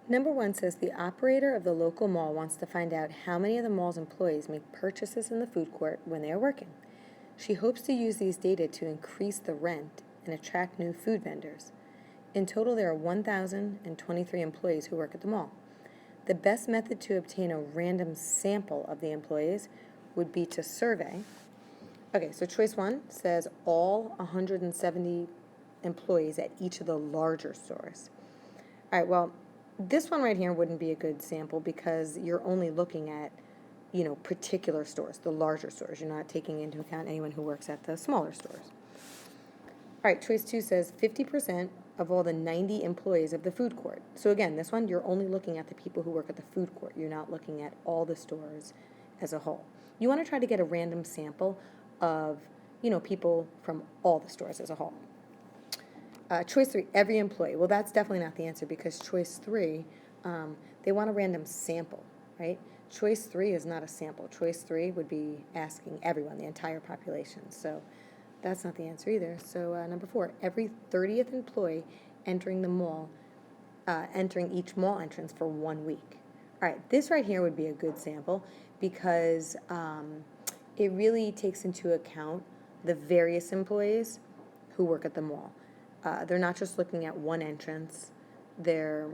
Number 1 says the operator of the local mall wants to find out how many of the mall's employees make purchases in the food court when they are working. She hopes to use these data to increase the rent and attract new food vendors. In total, there are 1,023 employees who work at the mall. The best method to obtain a random sample of the employees would be to survey. Okay, so choice 1 says all 170 employees at each of the larger stores. All right, well, this one right here wouldn't be a good sample because you're only looking at, particular stores, the larger stores. You're not taking into account anyone who works at the smaller stores. All right, choice 2 says 50% of all the 90 employees of the food court. So again, this one, you're only looking at the people who work at the food court. You're not looking at all the stores as a whole. You want to try to get a random sample of, people from all the stores as a whole. Choice 3, every employee. Well, that's definitely not the answer because choice 3, they want a random sample, right? Choice 3 is not a sample. Choice 3 would be asking everyone, the entire population. So that's not the answer either. So number 4, every 30th employee entering the mall, entering each mall entrance for 1 week. All right, this right here would be a good sample because it really takes into account the various employees who work at the mall. They're not just looking at one entrance, they're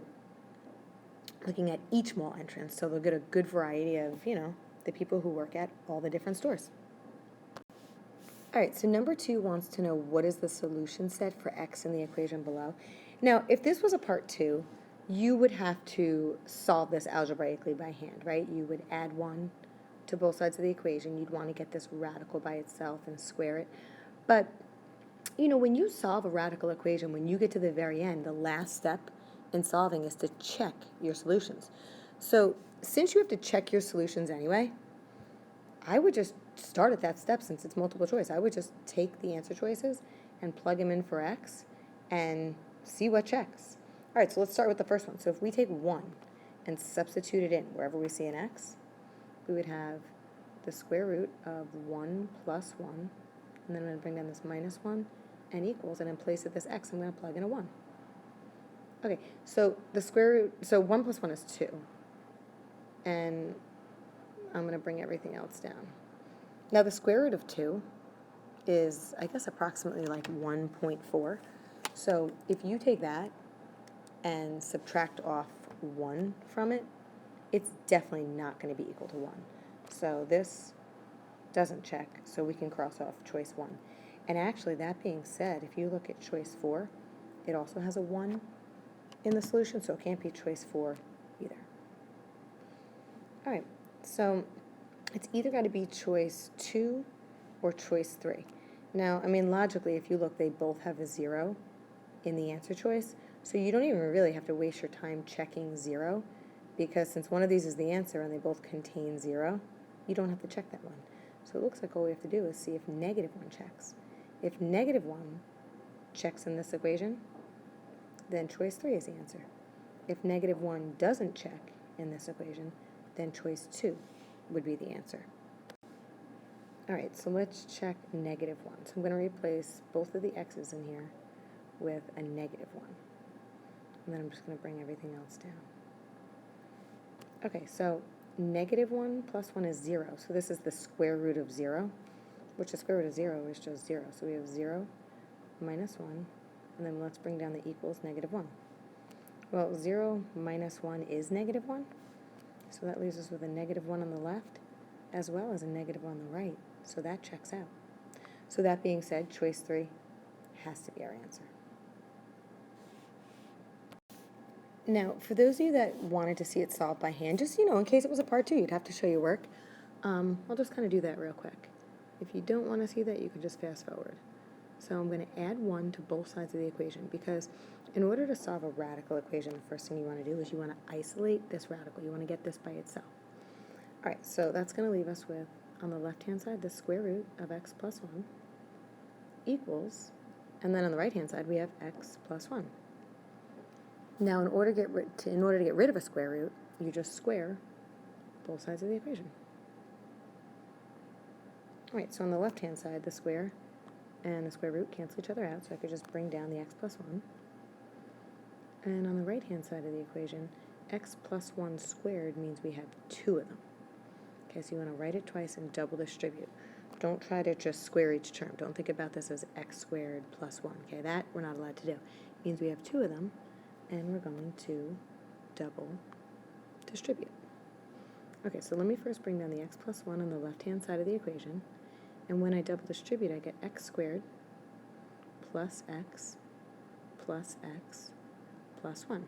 looking at each mall entrance, so they'll get a good variety of, the people who work at all the different stores. All right, so number 2 wants to know what is the solution set for x in the equation below. Now, if this was a part 2, you would have to solve this algebraically by hand, right? You would add 1 to both sides of the equation. You'd want to get this radical by itself and square it. But when you solve a radical equation, when you get to the very end, the last step in solving is to check your solutions. So since you have to check your solutions anyway, I would just start at that step since it's multiple choice. I would just take the answer choices and plug them in for x and see what checks. All right, so let's start with the first one. So if we take 1 and substitute it in wherever we see an x, we would have the square root of 1 plus 1, and then I'm going to bring down this minus 1, and equals, and in place of this x, I'm going to plug in a 1. Okay, so the square root, so 1 plus 1 is 2. And I'm going to bring everything else down. Now the square root of 2 is, I guess, approximately like 1.4. So if you take that and subtract off 1 from it, it's definitely not going to be equal to 1. So this doesn't check, so we can cross off choice 1. And actually, that being said, if you look at choice 4, it also has a 1 in the solution, so it can't be choice 4 either. All right, so it's either got to be choice 2 or choice 3. Now, logically, if you look, they both have a 0 in the answer choice, so you don't even really have to waste your time checking 0, because since one of these is the answer and they both contain 0, you don't have to check that one. So it looks like all we have to do is see if negative 1 checks. If negative 1 checks in this equation, then choice 3 is the answer. If negative 1 doesn't check in this equation, then choice 2 would be the answer. All right, so let's check negative 1. So I'm going to replace both of the x's in here with a negative 1. And then I'm just going to bring everything else down. Okay, so negative 1 plus 1 is 0. So this is the square root of 0, which the square root of 0 is just 0. So we have 0 minus 1, and then let's bring down the equals negative 1. Well, 0 minus 1 is negative 1, so that leaves us with a negative 1 on the left as well as a negative 1 on the right, so that checks out. So that being said, choice 3 has to be our answer. Now, for those of you that wanted to see it solved by hand, just, in case it was a part 2, you'd have to show your work. I'll just kind of do that real quick. If you don't want to see that, you can just fast forward. So I'm going to add 1 to both sides of the equation because in order to solve a radical equation, the first thing you want to do is you want to isolate this radical. You want to get this by itself. All right, so that's going to leave us with, on the left-hand side, the square root of x plus 1 equals, and then on the right-hand side, we have x plus 1. Now, in order to get rid of a square root, you just square both sides of the equation. All right, so on the left-hand side, the square and the square root cancel each other out, so I could just bring down the x plus 1. And on the right-hand side of the equation, x plus 1 squared means we have 2 of them. Okay, so you want to write it twice and double distribute. Don't try to just square each term. Don't think about this as x squared plus 1. Okay, that we're not allowed to do. It means we have 2 of them, and we're going to double distribute. Okay, so let me first bring down the x plus 1 on the left-hand side of the equation. And when I double distribute, I get x squared plus x plus 1. All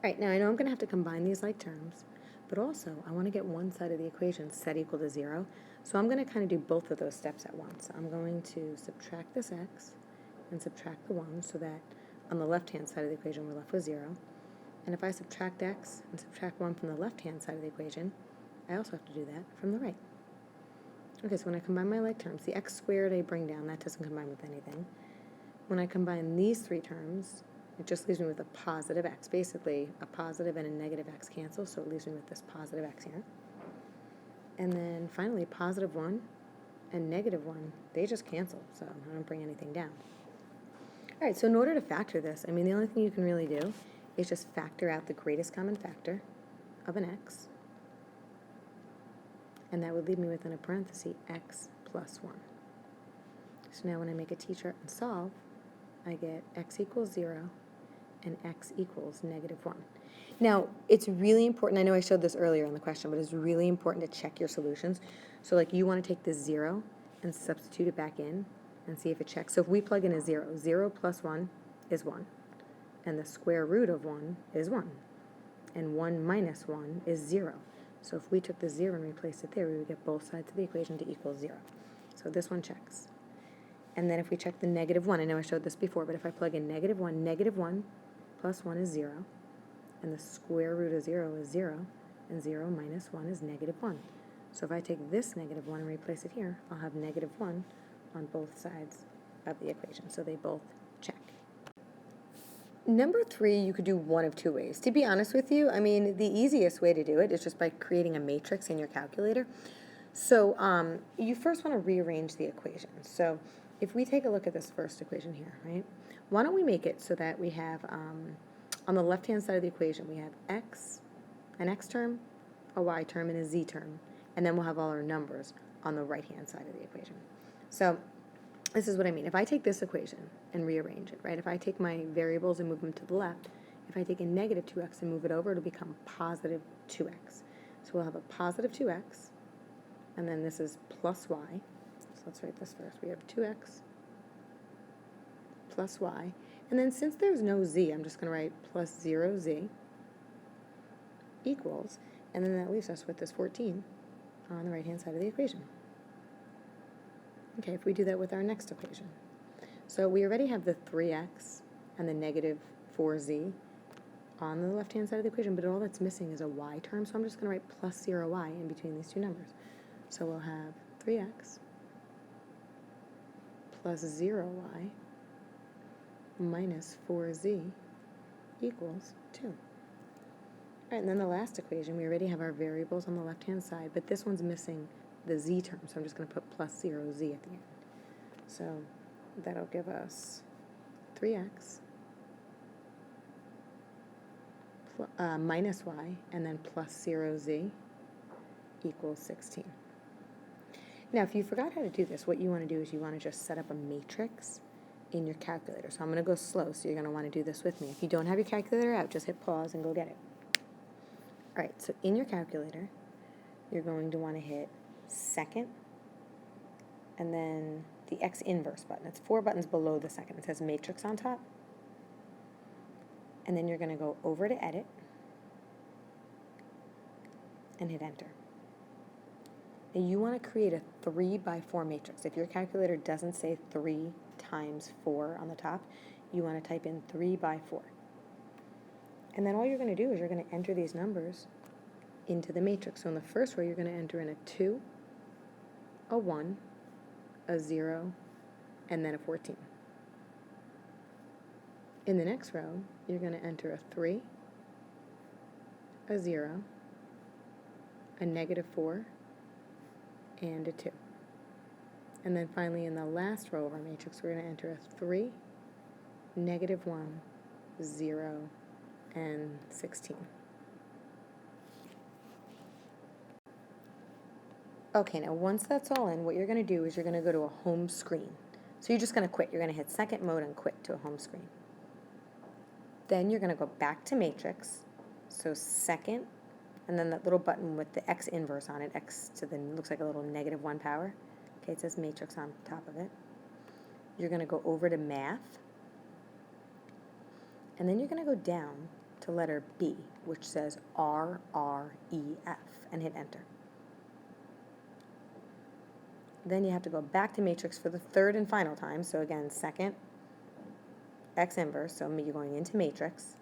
right, now I know I'm going to have to combine these like terms, but also I want to get one side of the equation set equal to 0. So I'm going to kind of do both of those steps at once. I'm going to subtract this x and subtract the 1 so that on the left-hand side of the equation we're left with 0. And if I subtract x and subtract 1 from the left-hand side of the equation, I also have to do that from the right. Okay, so when I combine my like terms, the x squared I bring down, that doesn't combine with anything. When I combine these 3 terms, it just leaves me with a positive x. Basically, a positive and a negative x cancel, so it leaves me with this positive x here. And then finally, positive 1 and negative 1, they just cancel, so I don't bring anything down. All right, so in order to factor this, I mean, the only thing you can really do is just factor out the greatest common factor of an x, and that would leave me within a parenthesis x plus 1. So now when I make a t-chart and solve, I get x equals 0 and x equals negative 1. Now, it's really important, I know I showed this earlier in the question, but it's really important to check your solutions. So like you want to take this 0 and substitute it back in and see if it checks. So if we plug in a 0, 0 plus 1 is 1, and the square root of 1 is 1, and 1 minus 1 is 0. So if we took the 0 and replaced it there, we would get both sides of the equation to equal 0. So this one checks. And then if we check the negative 1, I know I showed this before, but if I plug in negative 1 plus 1 is 0, and the square root of 0 is 0, and 0 minus 1 is negative 1. So if I take this negative 1 and replace it here, I'll have negative 1 on both sides of the equation. So they both check. Number 3, you could do one of 2 ways. To be honest with you, I mean, the easiest way to do it is just by creating a matrix in your calculator. So you first want to rearrange the equation. So if we take a look at this first equation here, right? Why don't we make it so that we have, on the left-hand side of the equation, we have x, an x term, a y term, and a z term. And then we'll have all our numbers on the right-hand side of the equation. So this is what I mean. If I take this equation and rearrange it, right? If I take my variables and move them to the left, if I take a negative 2x and move it over, it'll become positive 2x. So we'll have a positive 2x, and then this is plus y. So let's write this first. We have 2x plus y. And then since there's no z, I'm just going to write plus 0z equals, and then that leaves us with this 14 on the right-hand side of the equation. Okay, if we do that with our next equation. So we already have the 3x and the negative 4z on the left-hand side of the equation, but all that's missing is a y term, so I'm just going to write plus 0y in between these two numbers. So we'll have 3x plus 0y minus 4z equals 2. All right, and then the last equation, we already have our variables on the left-hand side, but this one's missing the z term, so I'm just going to put plus 0z at the end. So that'll give us 3x minus y, and then plus 0z equals 16. Now, if you forgot how to do this, what you want to do is you want to just set up a matrix in your calculator. So I'm going to go slow, so you're going to want to do this with me. If you don't have your calculator out, just hit pause and go get it. All right, so in your calculator, you're going to want to hit second, and then the X inverse button. It's 4 buttons below the second. It says matrix on top. And then you're going to go over to edit and hit enter. And you want to create a 3 by 4 matrix. If your calculator doesn't say 3 times 4 on the top, you want to type in 3 by 4. And then all you're going to do is you're going to enter these numbers into the matrix. So in the first row, you're going to enter in a 2, a 1, a 0, and then a 14. In the next row, you're going to enter a 3, a 0, a negative 4, and a 2. And then finally, in the last row of our matrix, we're going to enter a 3, negative 1, 0, and 16. Okay, now once that's all in, what you're going to do is you're going to go to a home screen. So you're just going to quit. You're going to hit second mode and quit to a home screen. Then you're going to go back to matrix. So second, and then that little button with the x inverse on it, x to the, looks like a little -1 power. Okay, it says matrix on top of it. You're going to go over to math. And then you're going to go down to letter B, which says RREF, and hit enter. Then you have to go back to matrix for the third and final time. So again, second, x inverse, so you're going into matrix.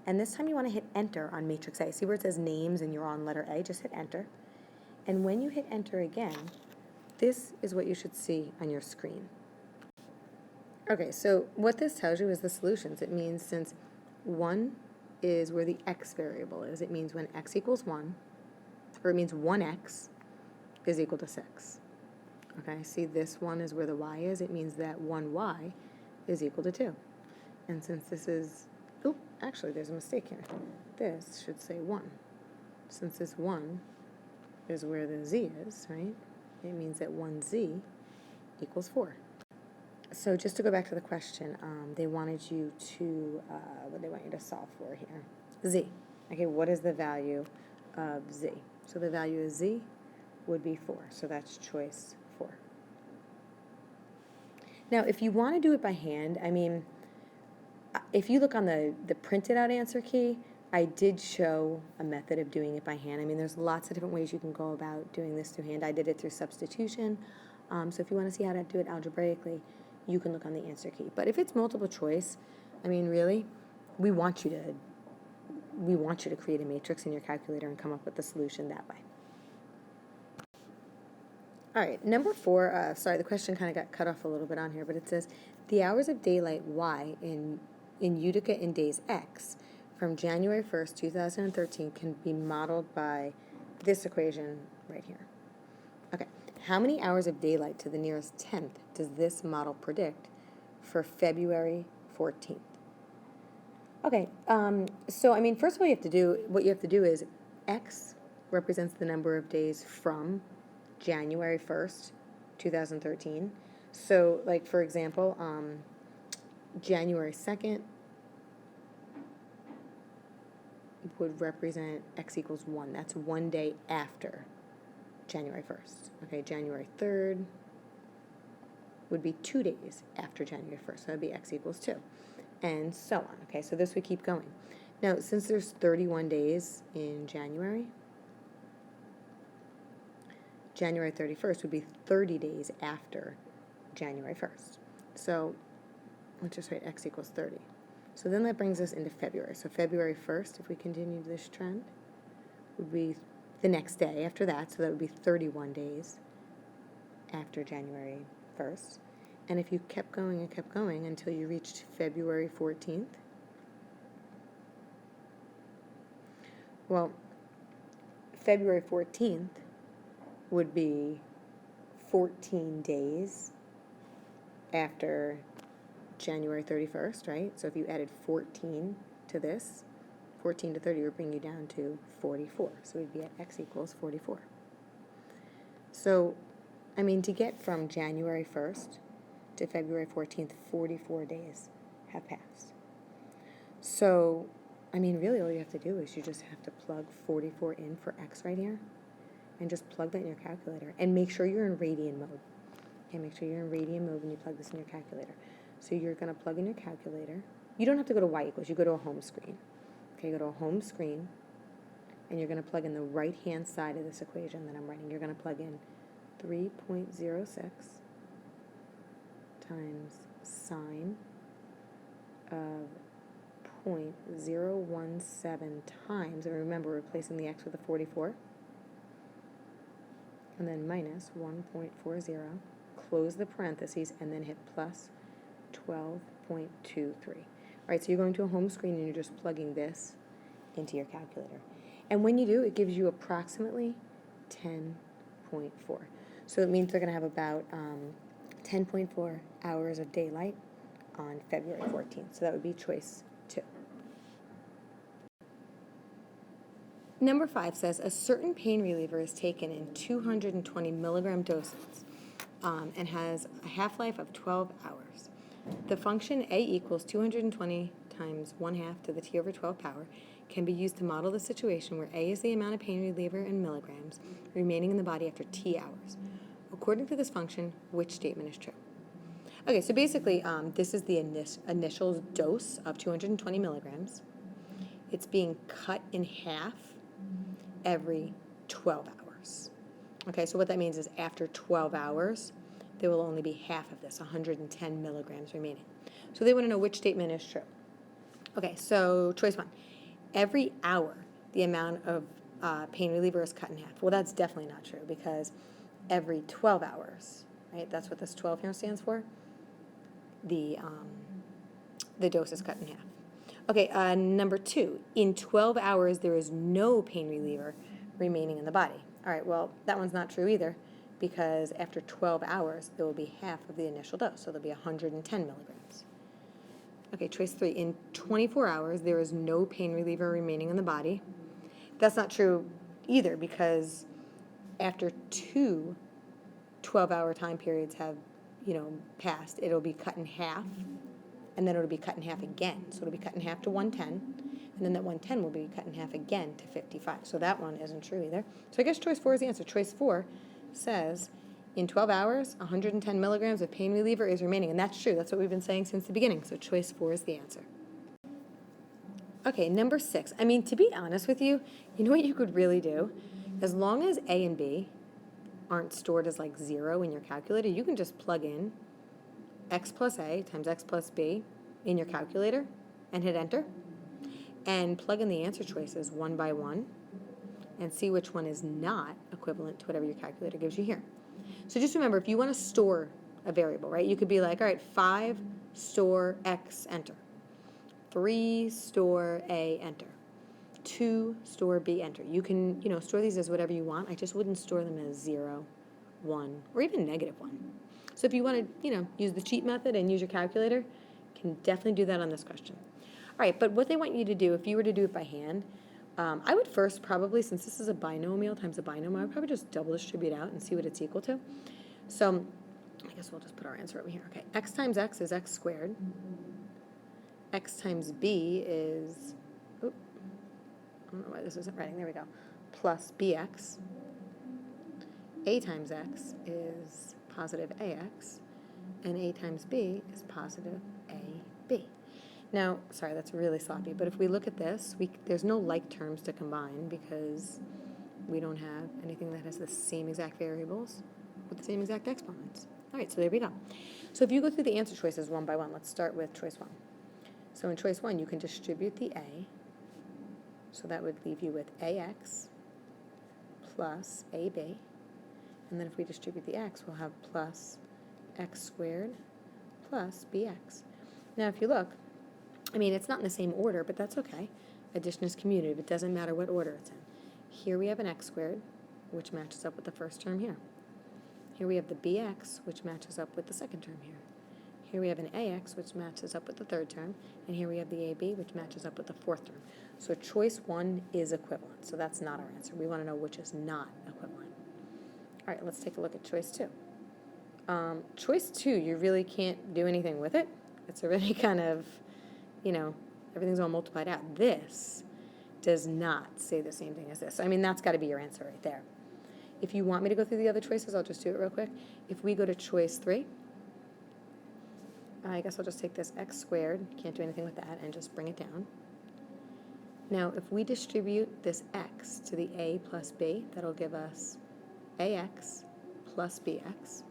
And this time you want to hit enter on matrix A. See where it says names and you're on letter A? Just hit enter. And when you hit enter again, this is what you should see on your screen. Okay, so what this tells you is the solutions. It means since 1 is where the x variable is, it means when x equals 1, or it means 1x is equal to 6. Okay, see this 1 is where the y is, it means that 1y is equal to 2. And since this is, oh, actually there's a mistake here. This should say 1. Since this 1 is where the z is, right, it means that 1z equals 4. So just to go back to the question, they wanted you to, what they want you to solve for here? Z. Okay, what is the value of z? So the value of z would be 4, so that's choice 4. Now, if you want to do it by hand, I mean, if you look on the printed out answer key, I did show a method of doing it by hand. I mean, there's lots of different ways you can go about doing this through hand. I did it through substitution, so if you want to see how to do it algebraically, you can look on the answer key. But if it's multiple choice, I mean, really, we want you to create a matrix in your calculator and come up with the solution that way. All right, number 4, sorry, the question kind of got cut off a little bit on here, but it says, the hours of daylight Y in Utica in days X from January 1st, 2013 can be modeled by this equation right here. Okay, how many hours of daylight to the nearest 10th does this model predict for February 14th? Okay, so I mean, first of all, what you have to do is X represents the number of days from January 1st, 2013. So, like, for example, January 2nd would represent X equals 1. That's 1 day after January 1st. Okay, January 3rd would be 2 days after January 1st. So that would be X equals 2. And so on. Okay, so this would keep going. Now, since there's 31 days in January, January 31st would be 30 days after January 1st. So let's just write X equals 30. So then that brings us into February. So February 1st, if we continue this trend, would be the next day after that. So that would be 31 days after January 1st. And if you kept going and kept going until you reached February 14th, well, February 14th would be 14 days after January 31st, right? So if you added 14 to this, 14 to 30 would bring you down to 44. So we'd be at X equals 44. So, I mean, to get from January 1st to February 14th, 44 days have passed. So, I mean, really all you have to do is you just have to plug 44 in for X right here, and just plug that in your calculator. And make sure you're in radian mode. Okay, make sure you're in radian mode when you plug this in your calculator. So you're going to plug in your calculator. You don't have to go to Y equals. You go to a home screen. Okay, go to a home screen, and you're going to plug in the right-hand side of this equation that I'm writing. You're going to plug in 3.06 times sine of 0.017 times, and remember we're replacing the X with a 44, and then minus 1.40, close the parentheses, and then hit plus 12.23. All right, so you're going to a home screen and you're just plugging this into your calculator. And when you do, it gives you approximately 10.4. So it means they're going to have about 10.4 hours of daylight on February 14th. So that would be choice 2. Number 5 says a certain pain reliever is taken in 220 milligram doses and has a half-life of 12 hours. The function a equals 220 times 1/2 to the t over 12 power can be used to model the situation where a is the amount of pain reliever in milligrams remaining in the body after t hours. According to this function, which statement is true? Okay, so basically, this is the initial dose of 220 milligrams. It's being cut in half every 12 hours. Okay, so what that means is after 12 hours, there will only be half of this, 110 milligrams remaining. So they want to know which statement is true. Okay, so choice 1. Every hour, the amount of pain reliever is cut in half. Well, that's definitely not true because every 12 hours, right? That's what this 12 here stands for. The dose is cut in half. Okay, number 2. In 12 hours, there is no pain reliever remaining in the body. All right, well, that one's not true either because after 12 hours, there will be half of the initial dose, so there'll be 110 milligrams. Okay, choice 3. In 24 hours, there is no pain reliever remaining in the body. That's not true either because after 2 12-hour time periods have, passed, it'll be cut in half, and then it'll be cut in half again. So it'll be cut in half to 110, and then that 110 will be cut in half again to 55. So that one isn't true either. So I guess choice 4 is the answer. Choice 4 says in 12 hours, 110 milligrams of pain reliever is remaining, and that's true. That's what we've been saying since the beginning. So choice 4 is the answer. Okay, number 6. I mean, to be honest with you, you know what you could really do? As long as A and B aren't stored as like 0 in your calculator, you can just plug in x plus a times x plus b in your calculator and hit enter and plug in the answer choices one by one and see which one is not equivalent to whatever your calculator gives you here. So just remember, if you want to store a variable, right, you could be like, all right, 5 store x, enter. 3 store a, enter. 2 store b, enter. You can, store these as whatever you want. I just wouldn't store them as 0, 1, or even -1. So if you want to, use the cheat method and use your calculator, you can definitely do that on this question. All right, but what they want you to do, if you were to do it by hand, I would first probably, since this is a binomial times a binomial, I would probably just double distribute out and see what it's equal to. So I guess we'll just put our answer over here. Okay, x times x is x squared. X times b is, I don't know why this isn't writing, there we go, plus bx. A times x is positive ax, and a times b is positive ab. Now, sorry, that's really sloppy, but if we look at this, there's no like terms to combine because we don't have anything that has the same exact variables with the same exact exponents. All right, so there we go. So if you go through the answer choices one by one, let's start with choice 1. So in choice 1, you can distribute the a, so that would leave you with ax plus ab. And then if we distribute the x, we'll have plus x squared plus bx. Now if you look, I mean, it's not in the same order, but that's okay. Addition is commutative. It doesn't matter what order it's in. Here we have an x squared, which matches up with the first term here. Here we have the bx, which matches up with the second term here. Here we have an ax, which matches up with the third term. And here we have the ab, which matches up with the fourth term. So choice 1 is equivalent. So that's not our answer. We want to know which is not equivalent. All right, let's take a look at choice 2. Choice 2, you really can't do anything with it. It's already kind of, everything's all multiplied out. This does not say the same thing as this. I mean, that's got to be your answer right there. If you want me to go through the other choices, I'll just do it real quick. If we go to choice 3, I guess I'll just take this x squared, can't do anything with that, and just bring it down. Now, if we distribute this x to the a plus b, that'll give us ax plus bx.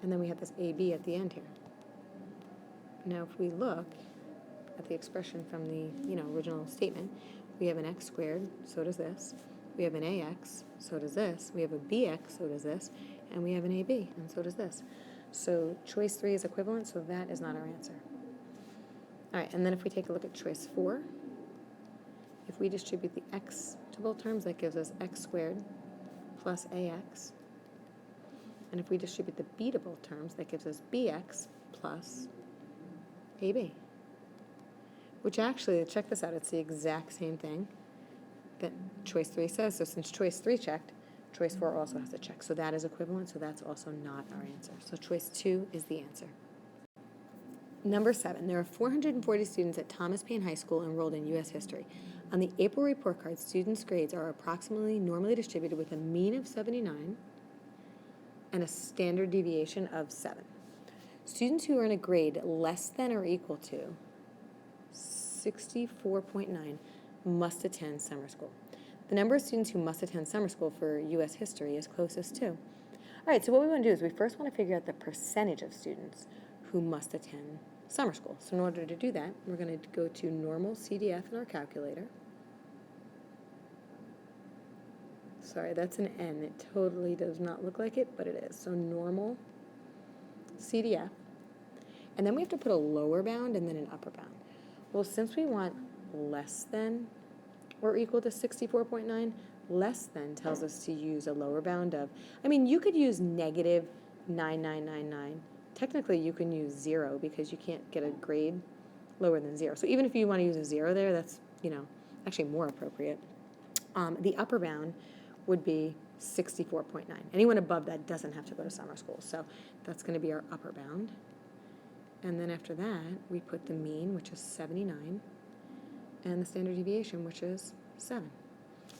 And then we have this ab at the end here. Now, if we look at the expression from the original statement, we have an x squared, so does this. We have an ax, so does this. We have a bx, so does this. And we have an ab, and so does this. So choice 3 is equivalent, so that is not our answer. All right, and then if we take a look at choice 4, if we distribute the x to both terms, that gives us x squared plus ax. And if we distribute the b to both terms, that gives us bx plus ab. which actually, check this out, it's the exact same thing that choice 3 says. So since choice 3 checked, choice 4 also has to check. So that is equivalent, so that's also not our answer. So choice 2 is the answer. Number 7, there are 440 students at Thomas Paine High School enrolled in U.S. history. On the April report card, students' grades are approximately normally distributed with a mean of 79 and a standard deviation of 7. Students who earn a grade less than or equal to 64.9 must attend summer school. The number of students who must attend summer school for U.S. history is closest to. All right, so what we want to do is we first want to figure out the percentage of students who must attend summer school. So in order to do that, we're going to go to normal CDF in our calculator. Sorry, that's an N. It totally does not look like it, but it is. So normal CDF. And then we have to put a lower bound and then an upper bound. Well, since we want less than or equal to 64.9, less than tells us to use a lower bound of, I mean, you could use negative 9999. Technically, you can use 0 because you can't get a grade lower than 0. So even if you want to use a 0 there, that's, actually more appropriate. The upper bound would be 64.9. Anyone above that doesn't have to go to summer school. So that's going to be our upper bound. And then after that, we put the mean, which is 79, and the standard deviation, which is 7.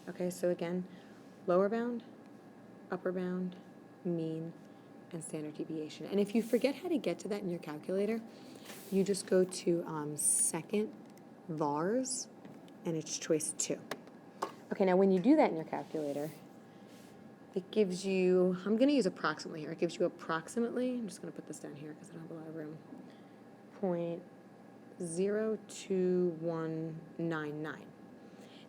Okay, so again, lower bound, upper bound, mean, and standard deviation. And if you forget how to get to that in your calculator, you just go to second vars, and it's choice 2. Okay, now when you do that in your calculator, it gives you, I'm going to use approximately here, it gives you approximately, I'm just going to put this down here because I don't have a lot of room, 0.02199.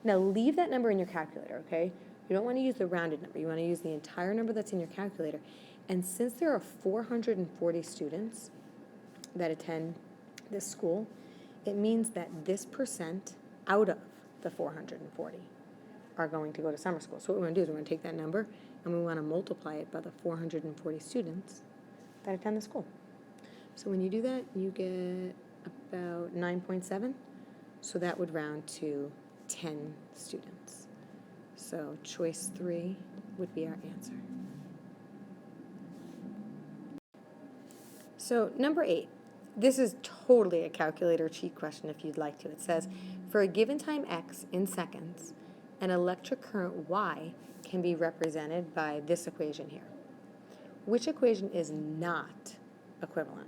Now leave that number in your calculator, okay? You don't want to use the rounded number. You want to use the entire number that's in your calculator. And since there are 440 students that attend this school, it means that this percent out of the 440 are going to go to summer school. So what we want to do is we're going to take that number and we want to multiply it by the 440 students that attend the school. So when you do that, you get about 9.7. So that would round to 10 students. So choice 3 would be our answer. So number 8, this is totally a calculator cheat question if you'd like to. It says, for a given time x in seconds, an electric current y can be represented by this equation here. Which equation is not equivalent?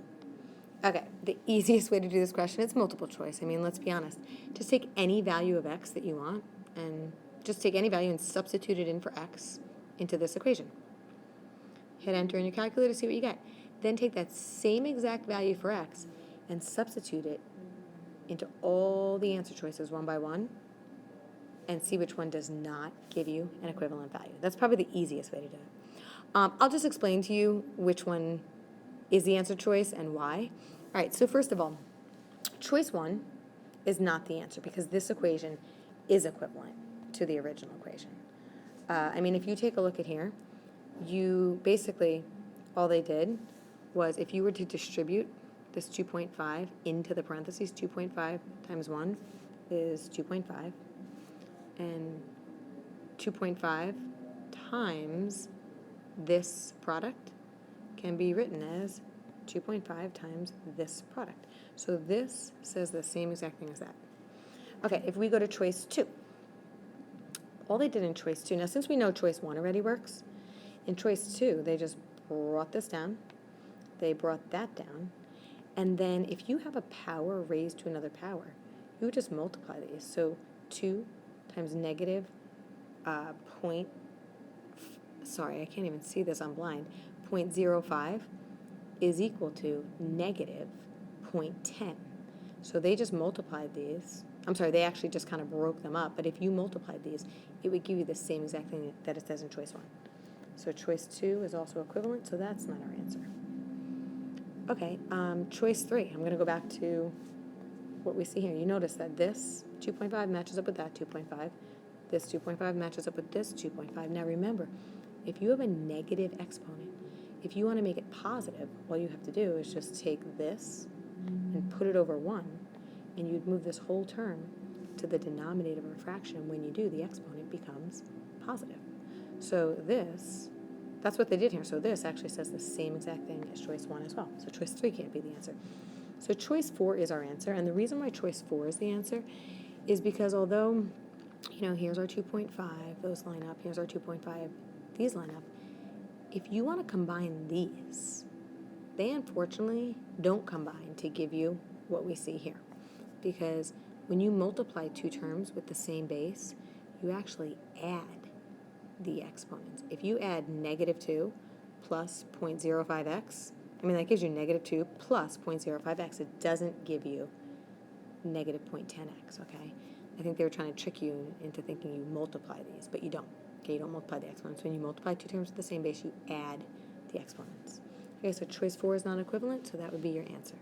Okay, the easiest way to do this question is multiple choice. I mean, let's be honest. Just take any value of x that you want, and just take any value and substitute it in for x into this equation. Hit enter in your calculator, see what you get. Then take that same exact value for x and substitute it into all the answer choices one by one and see which one does not give you an equivalent value. That's probably the easiest way to do it. I'll just explain to you which one is the answer choice and why. All right, so first of all, choice 1 is not the answer because this equation is equivalent to the original equation. I mean, if you take a look at here, you basically, all they did was if you were to distribute this 2.5 into the parentheses, 2.5 times 1 is 2.5, and 2.5 times this product can be written as 2.5 times this product. So this says the same exact thing as that. Okay, if we go to choice 2, all they did in choice 2, now since we know choice 1 already works, in choice 2 they just brought this down, they brought that down, and then if you have a power raised to another power, you would just multiply these. So 2 times negative I can't even see this, I'm blind, 0.05 is equal to negative 0.10. So they just multiplied these. I'm sorry, they actually just kind of broke them up, but if you multiplied these, it would give you the same exact thing that it says in choice 1. So choice 2 is also equivalent, so that's not our answer. Okay, choice 3, I'm going to go back to what we see here. You notice that this 2.5 matches up with that 2.5. This 2.5 matches up with this 2.5. Now remember, if you have a negative exponent, if you want to make it positive, all you have to do is just take this and put it over 1, and you'd move this whole term to the denominator of a fraction. When you do, the exponent becomes positive. So that's what they did here. So this actually says the same exact thing as choice 1 as well. So choice 3 can't be the answer. So choice 4 is our answer, and the reason why choice 4 is the answer is because although, here's our 2.5, those line up, here's our 2.5, these line up, if you want to combine these, they unfortunately don't combine to give you what we see here. Because when you multiply two terms with the same base, you actually add the exponents. If you add -2 plus 0.05x, that gives you -2 plus 0.05x. It doesn't give you -0.10x, okay? I think they were trying to trick you into thinking you multiply these, but you don't. Okay, you don't multiply the exponents. When you multiply two terms with the same base, you add the exponents. Okay, so choice 4 is not equivalent, so that would be your answer.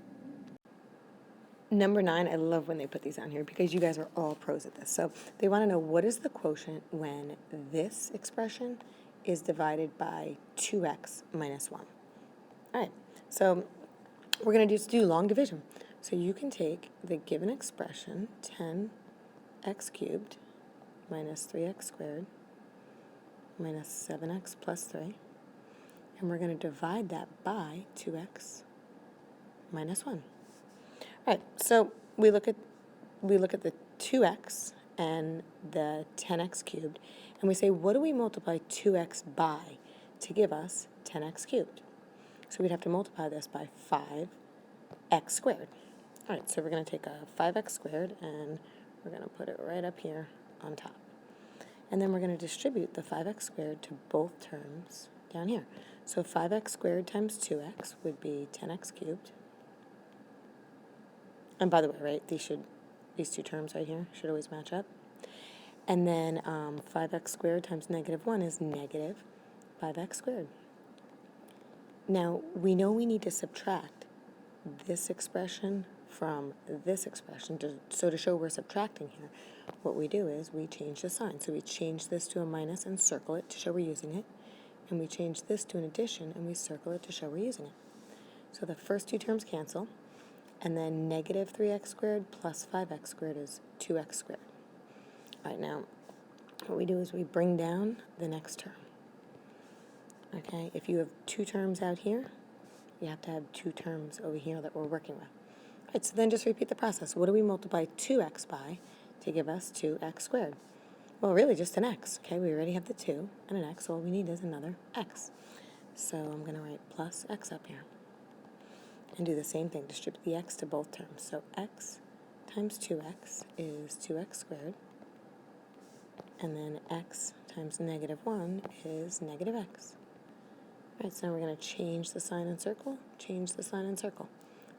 Number 9, I love when they put these on here because you guys are all pros at this. So they want to know, what is the quotient when this expression is divided by 2x minus 1? All right, so we're going to just do long division. So you can take the given expression, 10x cubed minus 3x squared minus 7x plus 3, and we're going to divide that by 2x minus 1. All right, so we look at the 2x and the 10x cubed, and we say, what do we multiply 2x by to give us 10x cubed? So we'd have to multiply this by 5x squared. All right, so we're going to take a 5x squared, and we're going to put it right up here on top. And then we're going to distribute the 5x squared to both terms down here. So 5x squared times 2x would be 10x cubed. And by the way, right, these two terms right here should always match up. And then 5x squared times -1 is negative 5x squared. Now, we know we need to subtract this expression from this expression. So to show we're subtracting here, what we do is we change the sign. So we change this to a minus and circle it to show we're using it. And we change this to an addition and we circle it to show we're using it. So the first two terms cancel. And then negative 3x squared plus 5x squared is 2x squared. All right, now what we do is we bring down the next term. Okay, if you have two terms out here, you have to have two terms over here that we're working with. All right, so then just repeat the process. What do we multiply 2x by to give us 2x squared? Well, really just an x. Okay, we already have the 2 and an x, so all we need is another x. So I'm going to write plus x up here. And do the same thing, distribute the x to both terms. So x times 2x is 2x squared, and then x times -1 is negative x. All right, so now we're going to change the sign and circle, change the sign and circle.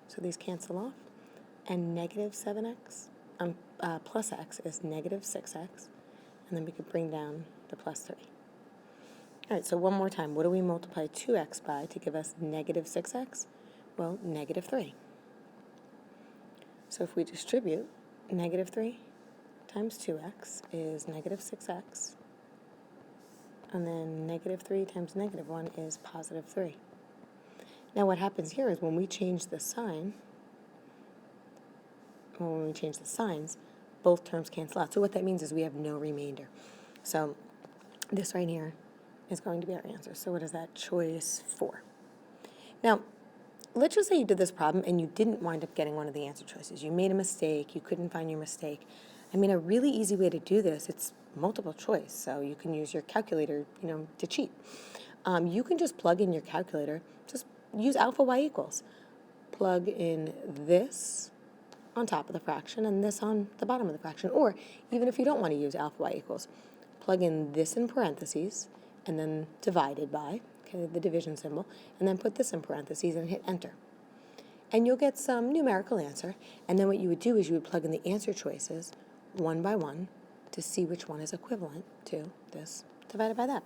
So these cancel off, and negative 7x plus x is negative 6x, and then we could bring down the plus 3. All right, so one more time, what do we multiply 2x by to give us negative 6x? Well, -3. So if we distribute, -3 times 2x is negative 6x, and then -3 times -1 is positive 3. Now what happens here is when we change the sign, when we change the signs, both terms cancel out. So what that means is we have no remainder. So this right here is going to be our answer. So what is that? Choice 4. Now, let's just say you did this problem and you didn't wind up getting one of the answer choices. You made a mistake, you couldn't find your mistake. A really easy way to do this, it's multiple choice, so you can use your calculator, to cheat. You can just plug in your calculator, just use alpha y equals. Plug in this on top of the fraction and this on the bottom of the fraction. Or even if you don't want to use alpha y equals, plug in this in parentheses and then divided by, okay, the division symbol, and then put this in parentheses and hit enter. And you'll get some numerical answer, and then what you would do is you would plug in the answer choices one by one to see which one is equivalent to this divided by that.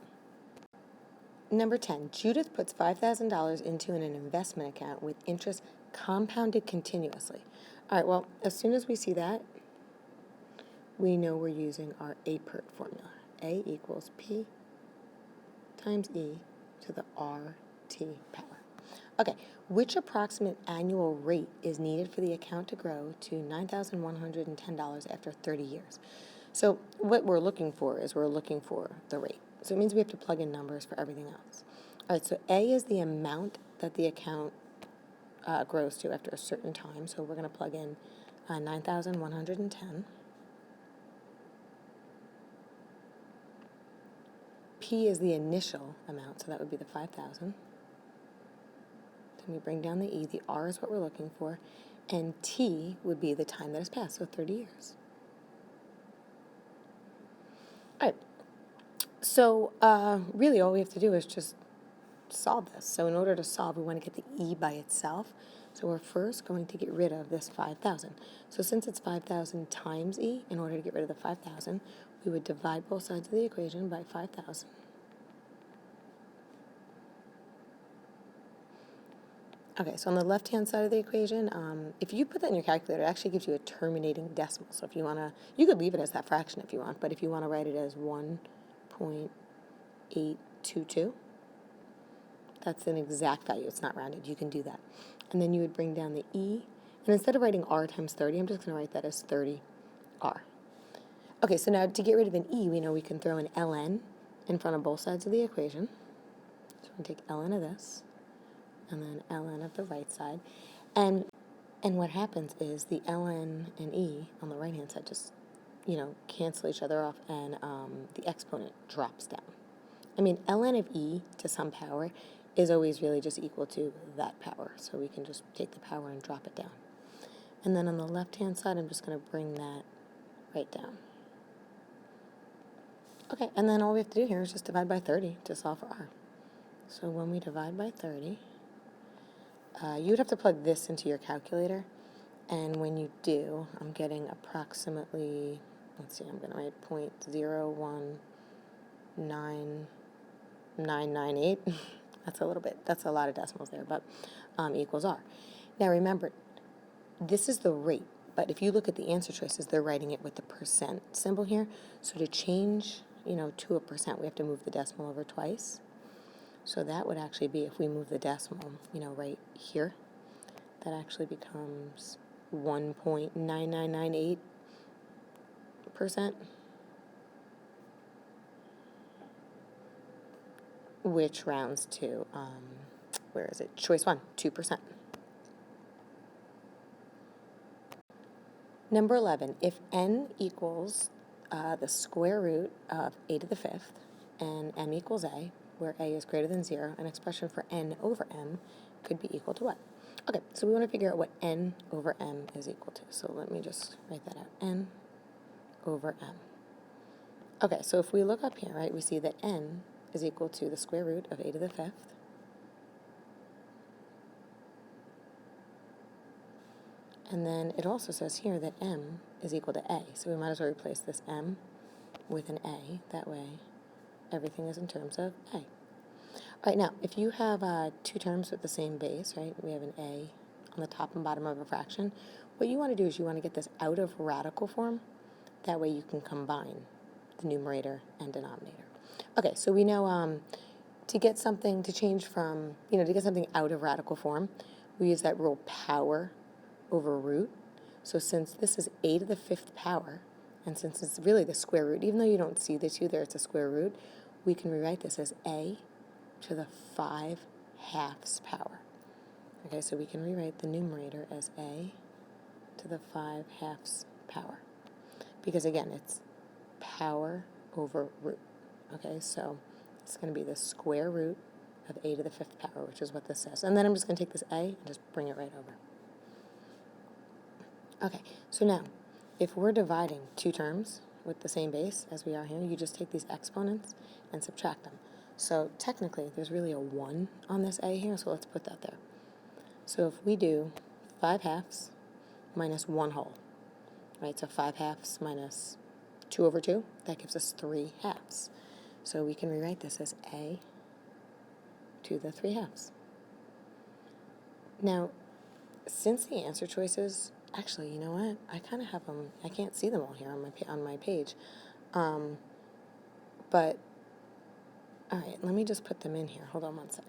Number 10, Judith puts $5,000 into an investment account with interest compounded continuously. All right, well, as soon as we see that, we know we're using our APERT formula. A equals P times E to the RT power. Okay, which approximate annual rate is needed for the account to grow to $9,110 after 30 years? So what we're looking for is we're looking for the rate. So it means we have to plug in numbers for everything else. All right, so A is the amount that the account grows to after a certain time. So we're going to plug in 9,110. P is the initial amount, so that would be the 5,000. Then we bring down the E. The R is what we're looking for. And T would be the time that has passed, so 30 years. All right. So really all we have to do is just solve this. So in order to solve, we want to get the E by itself. So we're first going to get rid of this 5,000. So since it's 5,000 times E, in order to get rid of the 5,000, we would divide both sides of the equation by 5,000. Okay, so on the left-hand side of the equation, if you put that in your calculator, it actually gives you a terminating decimal. So if you want to, you could leave it as that fraction if you want, but if you want to write it as 1.822, that's an exact value. It's not rounded. You can do that. And then you would bring down the E, and instead of writing R times 30, I'm just going to write that as 30R. Okay, so now to get rid of an E, we know we can throw an ln in front of both sides of the equation. So we can take ln of this, and then ln of the right side. And what happens is the ln and E on the right-hand side just, cancel each other off, and the exponent drops down. I mean, ln of E to some power is always really just equal to that power. So we can just take the power and drop it down. And then on the left-hand side, I'm just going to bring that right down. Okay, and then all we have to do here is just divide by 30 to solve for R. So when we divide by 30, you would have to plug this into your calculator. And when you do, I'm getting approximately, let's see, I'm going to write 0.019998. That's a lot of decimals there, but equals R. Now remember, this is the rate, but if you look at the answer choices, they're writing it with the percent symbol here. So to change, to a percent, we have to move the decimal over twice. So that would actually be, if we move the decimal, right here, that actually becomes 1.9998%, which rounds to, where is it? Choice 1, 2%. Number 11, if n equals the square root of a to the fifth and m equals a, where a is greater than 0, an expression for n over m could be equal to what? Okay, so we want to figure out what n over m is equal to. So let me just write that out, n over m. Okay, so if we look up here, right, we see that n is equal to the square root of a to the fifth and then it also says here that m is equal to a, so we might as well replace this m with an a. That way everything is in terms of a. All right, now, if you have two terms with the same base, right, we have an a on the top and bottom of a fraction, what you want to do is you want to get this out of radical form. That way you can combine the numerator and denominator. Okay, so we know to get something to change from, to get something out of radical form, we use that rule power over root. So since this is a to the fifth power, and since it's really the square root, even though you don't see the 2 there, it's a square root, we can rewrite this as a to the 5/2 power. Okay, so we can rewrite the numerator as a to the 5/2 power. Because again, it's power over root. Okay, so it's going to be the square root of a to the fifth power, which is what this says. And then I'm just going to take this a and just bring it right over. Okay, so now, if we're dividing two terms with the same base as we are here, you just take these exponents and subtract them. So technically, there's really a 1 on this a here, so let's put that there. So if we do 5/2 minus 1 whole, right, so 5/2 minus 2 over 2, that gives us 3/2. So we can rewrite this as a to the 3/2. Now, since the answer choices, actually, you know what? I kind of have them. I can't see them all here on my page, but all right. Let me just put them in here. Hold on one sec.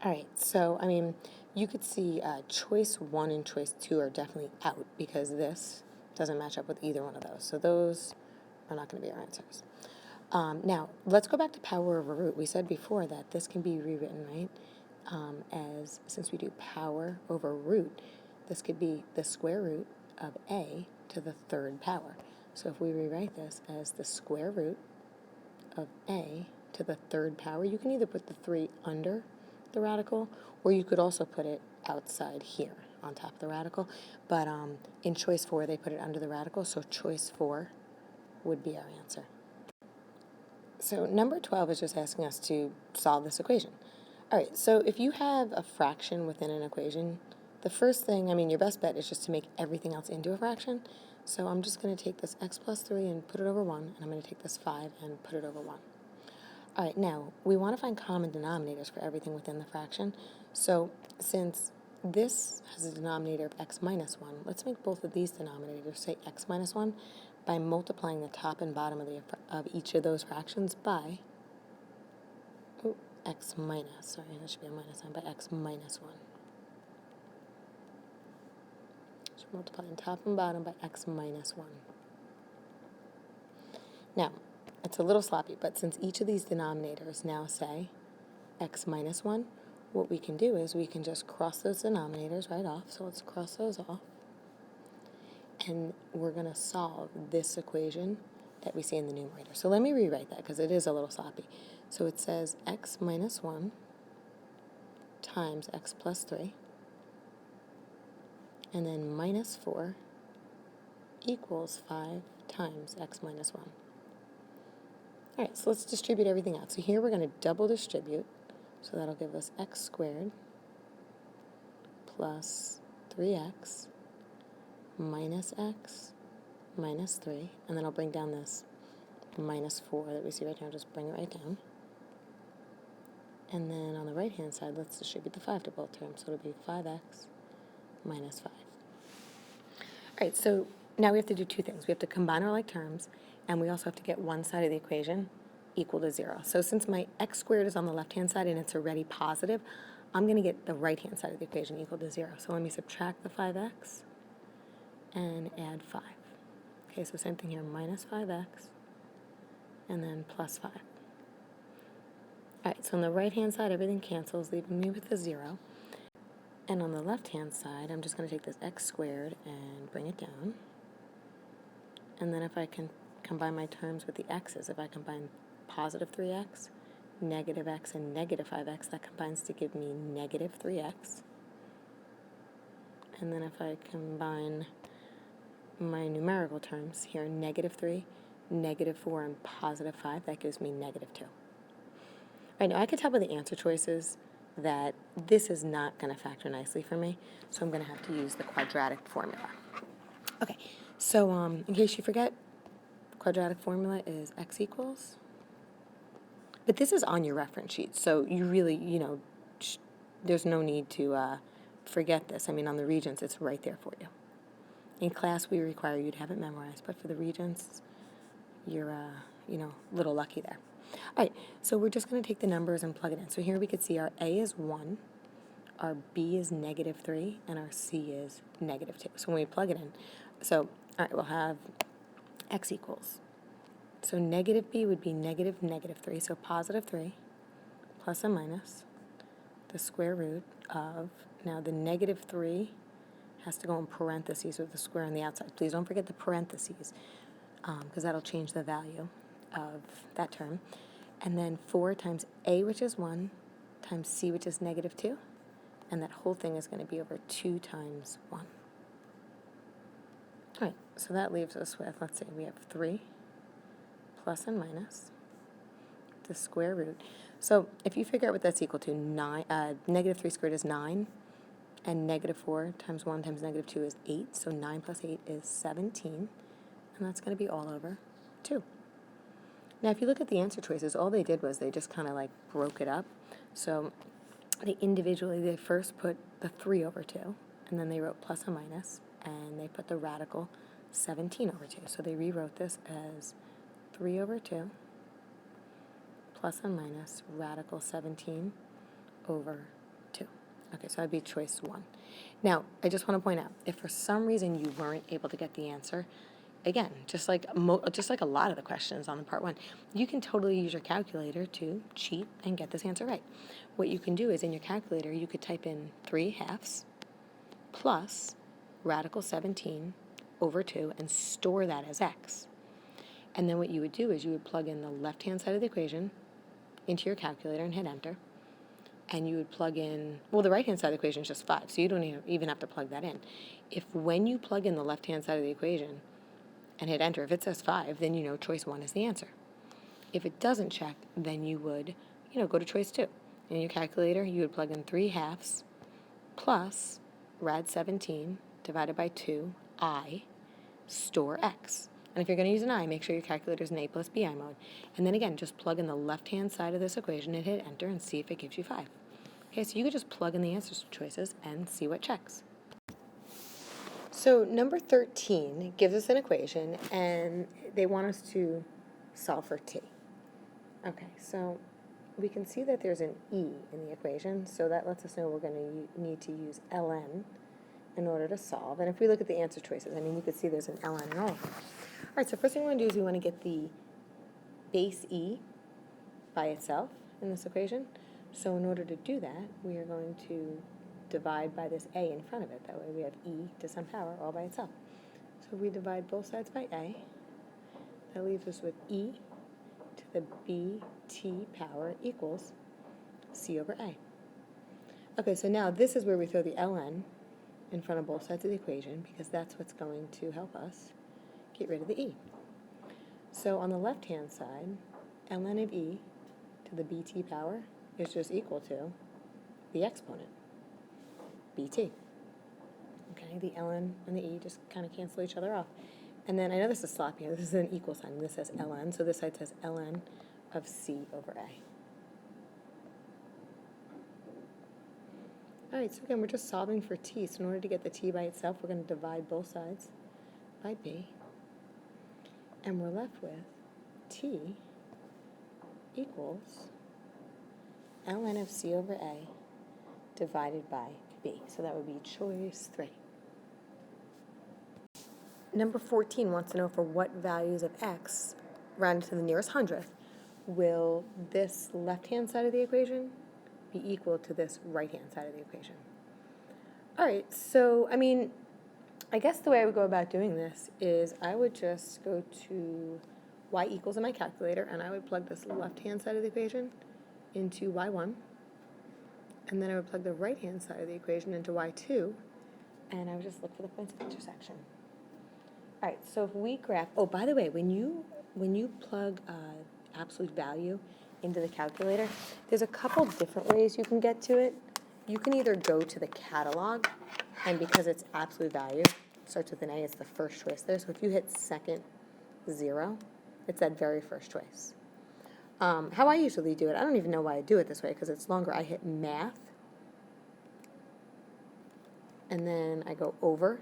All right, so, I mean, you could see choice 1 and choice 2 are definitely out because this doesn't match up with either one of those. So those are not going to be our answers. Now, let's go back to power over root. We said before that this can be rewritten, right, as, since we do power over root, this could be the square root of a to the third power. So if we rewrite this as the square root of a to the third power, you can either put the 3 under the radical, or you could also put it outside here on top of the radical. But in choice 4, they put it under the radical, so choice 4 would be our answer. So number 12 is just asking us to solve this equation. All right, so if you have a fraction within an equation, the first thing, I mean, your best bet is just to make everything else into a fraction. So I'm just going to take this x plus 3 and put it over 1, and I'm going to take this 5 and put it over 1. All right, now, we want to find common denominators for everything within the fraction. So since this has a denominator of x minus 1, let's make both of these denominators say x minus 1 by multiplying the top and bottom of each of those fractions by x minus, sorry, that should be a minus sign, by x minus 1. So multiplying top and bottom by x minus 1. Now, it's a little sloppy, but since each of these denominators now say x minus 1, what we can do is we can just cross those denominators right off. So let's cross those off. And we're going to solve this equation that we see in the numerator. So let me rewrite that because it is a little sloppy. So it says x minus 1 times x plus 3, and then minus 4 equals 5 times x minus 1. All right, so let's distribute everything out. So here we're going to double distribute. So that'll give us x squared plus 3x minus x minus 3. And then I'll bring down this minus 4 that we see right now. Just bring it right down. And then on the right-hand side, let's distribute the 5 to both terms. So it'll be 5x minus 5. All right, so now we have to do two things. We have to combine our like terms, and we also have to get one side of the equation equal to 0. So since my x squared is on the left-hand side and it's already positive, I'm going to get the right-hand side of the equation equal to 0. So let me subtract the 5x and add 5. Okay, so same thing here, minus 5x and then plus 5. All right, so on the right-hand side, everything cancels, leaving me with a 0. And on the left-hand side, I'm just going to take this x squared and bring it down. And then if I can combine my terms with the x's, if I combine positive 3x, negative x, and negative 5x, that combines to give me negative 3x. And then if I combine my numerical terms here, negative 3, negative 4, and positive 5, that gives me negative 2. Right, now I could tell by the answer choices that this is not going to factor nicely for me, so I'm going to have to use the quadratic formula. Okay, so in case you forget, the quadratic formula is x equals, but this is on your reference sheet, so you really, there's no need to forget this. I mean, on the Regents, it's right there for you. In class, we require you to have it memorized, but for the Regents, you're, a little lucky there. All right, so we're just going to take the numbers and plug it in. So here we could see our A is 1, our B is negative 3, and our C is negative 2. So when we plug it in, so, all right, we'll have x equals. So negative B would be negative 3, so positive 3 plus or minus the square root of, now the negative 3 has to go in parentheses with the square on the outside. Please don't forget the parentheses, because that'll change the value of that term. And then 4 times A, which is 1, times C, which is negative 2. And that whole thing is going to be over 2 times 1. All right, so that leaves us with, let's say we have 3 plus and minus the square root. So if you figure out what that's equal to, negative 3 squared is 9, and negative 4 times 1 times negative 2 is 8. So 9 plus 8 is 17, and that's going to be all over 2. Now, if you look at the answer choices, all they did was they just kind of like broke it up. So they first put the 3 over 2, and then they wrote plus and minus, and they put the radical 17 over 2. So they rewrote this as 3 over 2 plus and minus radical 17 over Okay, so that'd be choice 1. Now, I just want to point out, if for some reason you weren't able to get the answer, again, just like a lot of the questions on the part 1, you can totally use your calculator to cheat and get this answer right. What you can do is in your calculator, you could type in 3/2 plus radical 17 over 2 and store that as x. And then what you would do is you would plug in the left-hand side of the equation into your calculator and hit enter. And you would plug in, well, the right-hand side of the equation is just 5, so you don't even have to plug that in. If when you plug in the left-hand side of the equation and hit enter, if it says 5, then you know choice 1 is the answer. If it doesn't check, then you would, go to choice 2. In your calculator, you would plug in 3/2 plus rad 17 divided by 2i, store x. And if you're going to use an I, make sure your calculator is in A plus BI mode. And then again, just plug in the left-hand side of this equation and hit enter and see if it gives you 5. Okay, so you could just plug in the answer choices and see what checks. So number 13 gives us an equation, and they want us to solve for t. Okay, so we can see that there's an e in the equation, so that lets us know we're going to need to use ln in order to solve. And if we look at the answer choices, I mean, you can see there's an ln in all of them. All right, so first thing we want to do is we want to get the base e by itself in this equation. So in order to do that, we are going to divide by this a in front of it. That way we have e to some power all by itself. So if we divide both sides by a, that leaves us with e to the bt power equals c over a. Okay, so now this is where we throw the ln in front of both sides of the equation, because that's what's going to help us get rid of the e. So on the left-hand side, ln of e to the bt power is just equal to the exponent, bt. Okay, the ln and the e just kind of cancel each other off. And then I know this is sloppy, this is an equal sign, this says ln, so this side says ln of c over a. All right, so again, we're just solving for t. So in order to get the t by itself, we're going to divide both sides by b. And we're left with t equals ln of c over a divided by b. So that would be choice 3. Number 14 wants to know for what values of x, rounded to the nearest hundredth, will this left-hand side of the equation be equal to this right-hand side of the equation. All right, so, I mean, I guess the way I would go about doing this is I would just go to y equals in my calculator, and I would plug this left-hand side of the equation into y1, and then I would plug the right-hand side of the equation into y2, and I would just look for the points of intersection. All right, so if we graph, oh, by the way, when you plug absolute value into the calculator, there's a couple different ways you can get to it. You can either go to the catalog, and because it's absolute value, it starts with an A, it's the first choice there. So if you hit second 0, it's that very first choice. How I usually do it, I don't even know why I do it this way because it's longer. I hit math, and then I go over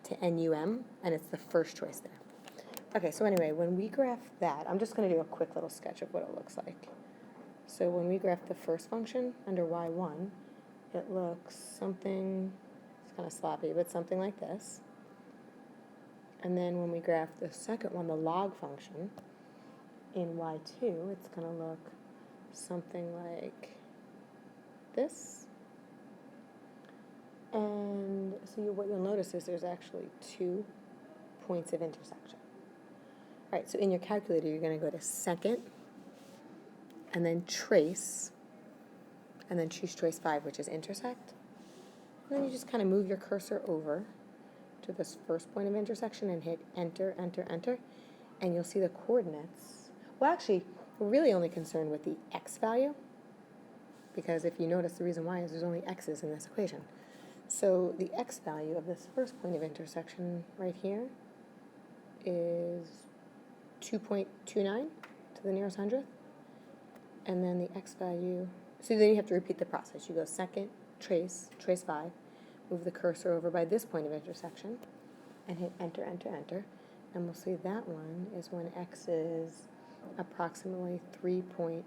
to NUM, and it's the first choice there. Okay, so anyway, when we graph that, I'm just going to do a quick little sketch of what it looks like. So when we graph the first function under y1, it looks something, it's kind of sloppy, but something like this. And then when we graph the second one, the log function, in y2, it's going to look something like this. And so what you'll notice is there's actually 2 points of intersection. All right, so in your calculator, you're going to go to second, and then trace, and then choose choice 5, which is intersect. And then you just kind of move your cursor over to this first point of intersection and hit enter, enter, enter, and you'll see the coordinates. Well, actually, we're really only concerned with the x value, because if you notice, the reason why is there's only x's in this equation. So the x value of this first point of intersection right here is 2.29 to the nearest hundredth. And then the x value, so then you have to repeat the process. You go second, trace 5, move the cursor over by this point of intersection, and hit enter, enter, enter. And we'll see that one is when x is approximately 3.63.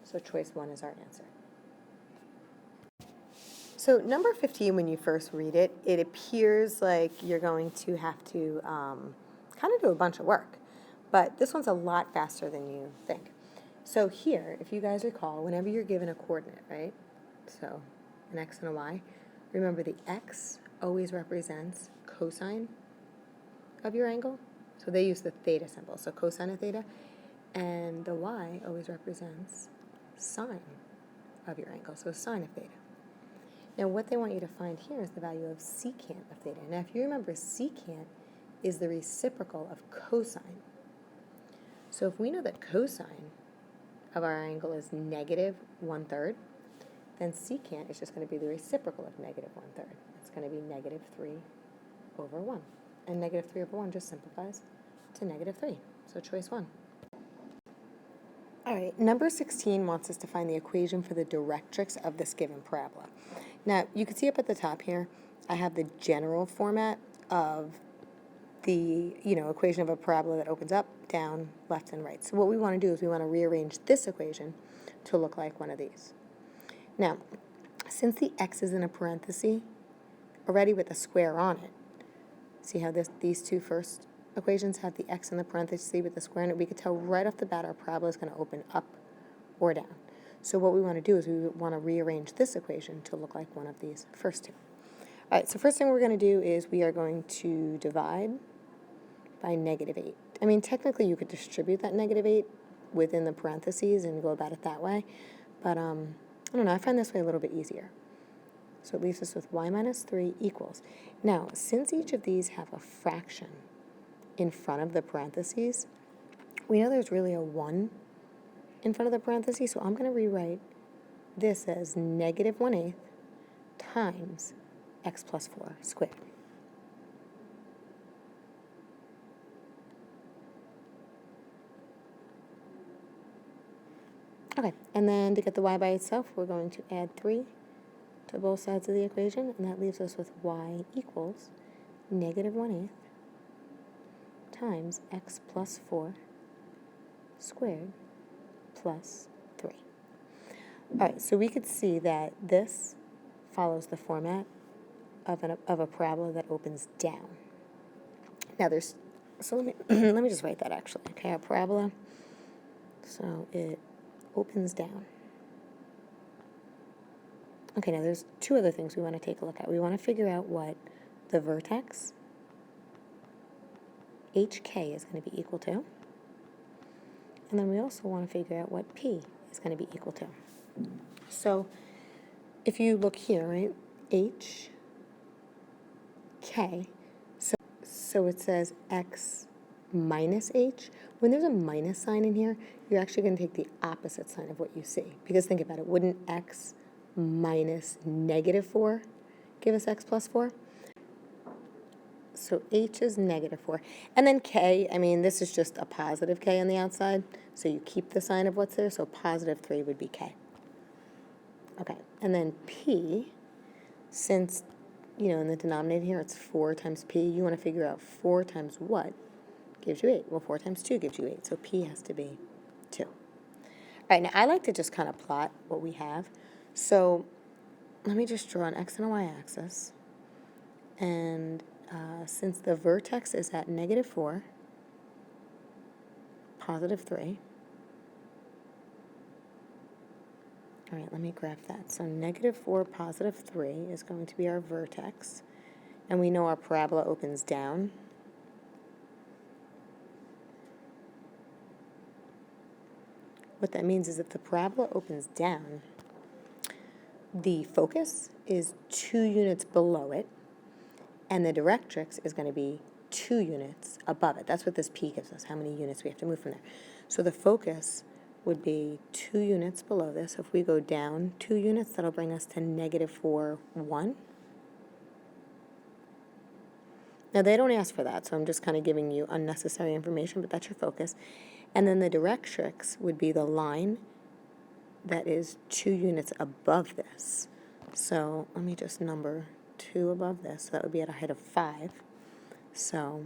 So choice 1 is our answer. So number 15, when you first read it, it appears like you're going to have to kind of do a bunch of work. But this one's a lot faster than you think. So here, if you guys recall, whenever you're given a coordinate, right? So an x and a y, remember the x always represents cosine of your angle. So they use the theta symbol, so cosine of theta. And the y always represents sine of your angle, so sine of theta. Now what they want you to find here is the value of secant of theta. Now if you remember, secant is the reciprocal of cosine. So if we know that cosine of our angle is negative 1/3, then secant is just going to be the reciprocal of negative 1/3. It's going to be negative 3/1. And negative 3/1 just simplifies to negative 3. So choice 1. All right, number 16 wants us to find the equation for the directrix of this given parabola. Now, you can see up at the top here, I have the general format of the equation of a parabola that opens up, down, left, and right. So what we want to do is we want to rearrange this equation to look like one of these. Now, since the x is in a parenthesis, already with a square on it, see how these two first equations have the x in the parenthesis with the square in it? We could tell right off the bat our parabola is going to open up or down. So what we want to do is we want to rearrange this equation to look like one of these first two. All right, so first thing we're going to do is we are going to divide by negative 8. I mean, technically you could distribute that negative 8 within the parentheses and go about it that way, but I don't know, I find this way a little bit easier. So it leaves us with y minus 3 equals. Now, since each of these have a fraction in front of the parentheses, we know there's really a 1 in front of the parentheses, so I'm going to rewrite this as negative 1/8 times x plus 4 squared. Okay, and then to get the y by itself, we're going to add 3 to both sides of the equation, and that leaves us with y equals negative 1/8 times x plus 4 squared plus 3. All right, so we could see that this follows the format of a parabola that opens down. Now let me let me just write that actually. Okay, a parabola. So it opens down. Okay, now there's two other things we want to take a look at. We want to figure out what the vertex HK is going to be equal to. And then we also want to figure out what P is going to be equal to. So if you look here, right, HK, so it says x minus h. When there's a minus sign in here, you're actually going to take the opposite sign of what you see. Because think about it, wouldn't x minus negative 4 give us x plus 4? So h is negative 4. And then k, I mean, this is just a positive k on the outside, so you keep the sign of what's there, so positive 3 would be k. Okay, and then p, since, in the denominator here it's 4 times p, you want to figure out 4 times what gives you 8. Well, 4 times 2 gives you 8, so p has to be 2. All right, now I like to just kind of plot what we have. So let me just draw an x and a y axis, and since the vertex is at negative 4, positive 3, all right, let me graph that. So negative 4, positive 3 is going to be our vertex, and we know our parabola opens down. What that means is if the parabola opens down, the focus is 2 units below it, and the directrix is going to be 2 units above it. That's what this P gives us, how many units we have to move from there. So the focus would be 2 units below this. So if we go down 2 units, that'll bring us to negative 4, 1. Now, they don't ask for that, so I'm just kind of giving you unnecessary information, but that's your focus. And then the directrix would be the line that is 2 units above this. So let me just number 2 above this. So that would be at a height of 5. So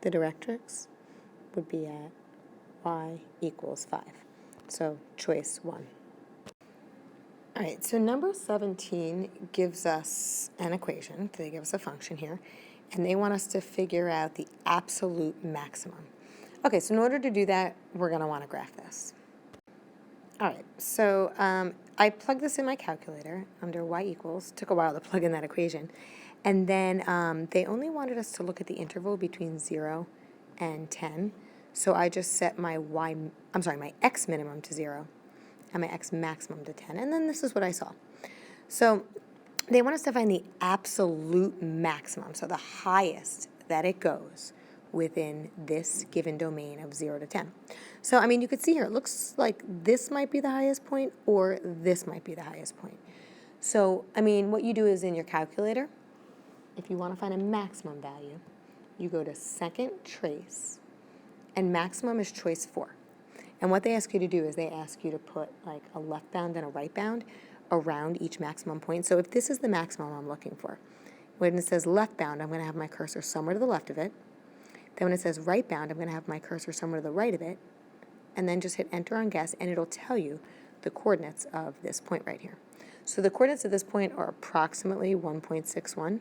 the directrix would be at y equals 5. So choice 1. All right, so number 17 gives us an equation. They give us a function here, and they want us to figure out the absolute maximum. Okay, so in order to do that, we're going to want to graph this. All right, so I plugged this in my calculator under y equals. Took a while to plug in that equation. And then they only wanted us to look at the interval between 0 and 10. So I just set my my x minimum to 0 and my x maximum to 10. And then this is what I saw. So they want us to find the absolute maximum, so the highest that it goes within this given domain of 0 to 10. So, I mean, you could see here, it looks like this might be the highest point or this might be the highest point. So, I mean, what you do is in your calculator, if you want to find a maximum value, you go to second trace, and maximum is choice 4. And what they ask you to do is they ask you to put like a left bound and a right bound around each maximum point. So if this is the maximum I'm looking for, when it says left bound, I'm going to have my cursor somewhere to the left of it. Then when it says right bound, I'm going to have my cursor somewhere to the right of it. And then just hit enter on guess, and it'll tell you the coordinates of this point right here. So the coordinates of this point are approximately 1.61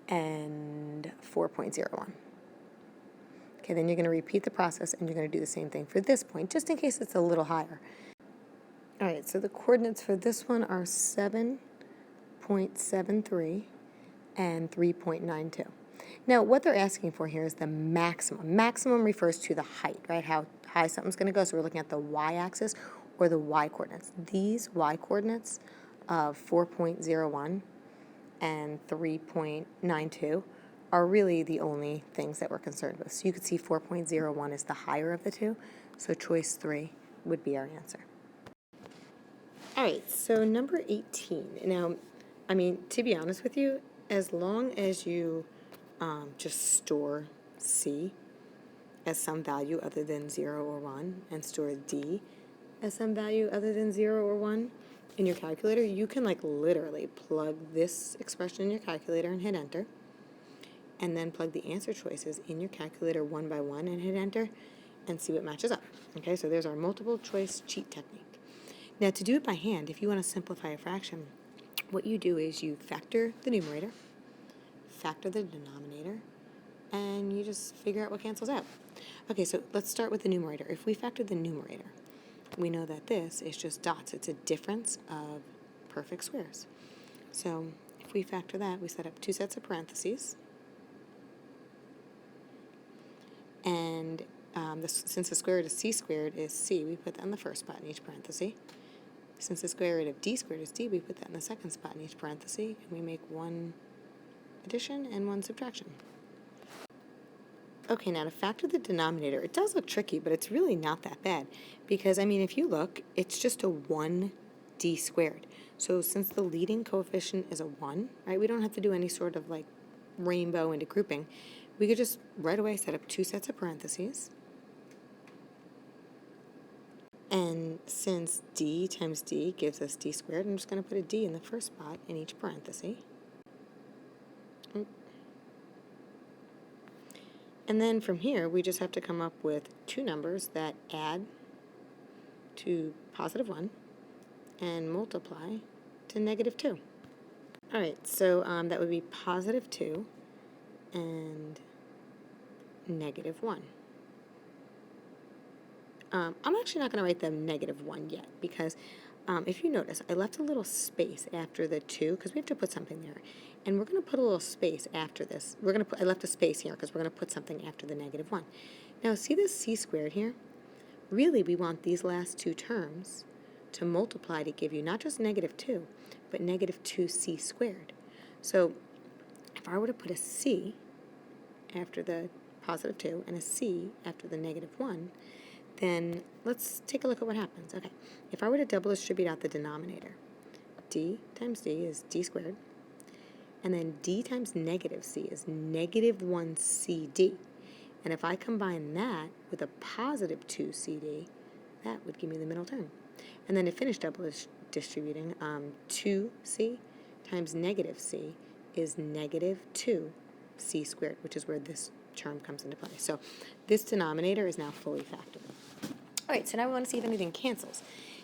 and 4.01. Okay, then you're going to repeat the process, and you're going to do the same thing for this point, just in case it's a little higher. All right, so the coordinates for this one are 7.73 and 3.92. Now, what they're asking for here is the maximum. Maximum refers to the height, right? How high something's going to go. So we're looking at the y-axis or the y-coordinates. These y-coordinates of 4.01 and 3.92 are really the only things that we're concerned with. So you could see 4.01 is the higher of the two, so choice 3 would be our answer. All right, so number 18. Now, I mean, to be honest with you, as long as you just store C as some value other than 0 or 1 and store D as some value other than 0 or 1 in your calculator, you can like literally plug this expression in your calculator and hit enter, and then plug the answer choices in your calculator one by one and hit enter and see what matches up. Okay, so there's our multiple choice cheat technique. Now, to do it by hand, if you want to simplify a fraction, what you do is you factor the numerator, factor the denominator, and you just figure out what cancels out. Okay, so let's start with the numerator. If we factor the numerator, we know that this is just dots. It's a difference of perfect squares. So if we factor that, we set up two sets of parentheses. And since the square root of c squared is c, we put that in the first spot in each parenthesis. Since the square root of d squared is d, we put that in the second spot in each parenthesis, and we make one addition and one subtraction. Okay, now to factor the denominator, it does look tricky, but it's really not that bad. Because, I mean, if you look, it's just a 1d squared. So since the leading coefficient is a 1, right, we don't have to do any sort of like rainbow into grouping. We could just right away set up two sets of parentheses. And since d times d gives us d squared, I'm just going to put a d in the first spot in each parenthesis. And then from here, we just have to come up with two numbers that add to positive 1 and multiply to negative 2. All right, so that would be positive 2 and negative 1. I'm actually not going to write the negative 1 yet because if you notice, I left a little space after the 2 because we have to put something there. And we're going to put a little space after this. I left a space here because we're going to put something after the negative 1. Now, see this c squared here? Really, we want these last two terms to multiply to give you not just negative 2, but negative 2c squared. So if I were to put a c after the positive 2 and a c after the negative 1, then let's take a look at what happens. Okay, if I were to double distribute out the denominator, d times d is d squared, and then d times negative c is negative 1cd. And if I combine that with a positive 2cd, that would give me the middle term. And then to finish double distributing, 2c times negative c is negative 2c squared, which is where this term comes into play. So this denominator is now fully factored. All right, so now we want to see if anything cancels.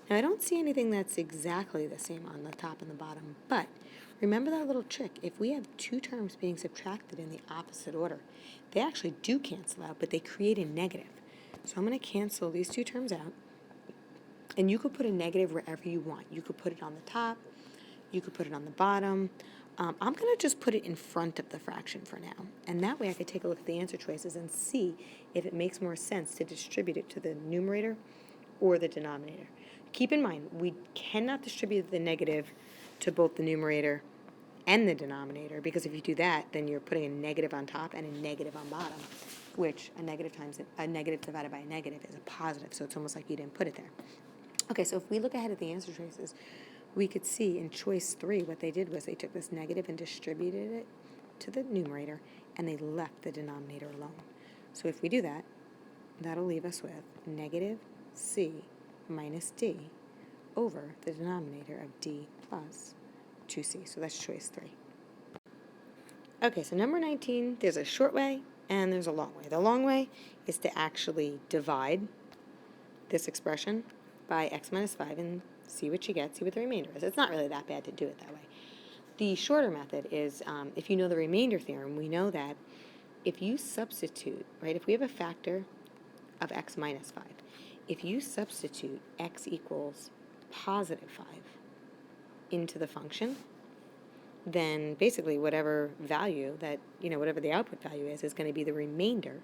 Now, I don't see anything that's exactly the same on the top and the bottom, but remember that little trick. If we have two terms being subtracted in the opposite order, they actually do cancel out, but they create a negative. So I'm going to cancel these two terms out, and you could put a negative wherever you want. You could put it on the top, you could put it on the bottom. I'm going to just put it in front of the fraction for now, and that way I could take a look at the answer choices and see if it makes more sense to distribute it to the numerator or the denominator. Keep in mind, we cannot distribute the negative to both the numerator and the denominator, because if you do that, then you're putting a negative on top and a negative on bottom, which a negative divided by a negative is a positive, so it's almost like you didn't put it there. Okay, so if we look ahead at the answer choices, we could see in choice 3 what they did was they took this negative and distributed it to the numerator, and they left the denominator alone. So if we do that, that'll leave us with negative c minus d over the denominator of d plus 2c. So that's choice 3. Okay, so number 19, there's a short way and there's a long way. The long way is to actually divide this expression by x minus 5 and see what you get, see what the remainder is. It's not really that bad to do it that way. The shorter method is, if you know the remainder theorem, we know that if you substitute, right, if we have a factor of x minus 5, if you substitute x equals positive 5 into the function, then basically whatever value that, whatever the output value is going to be the remainder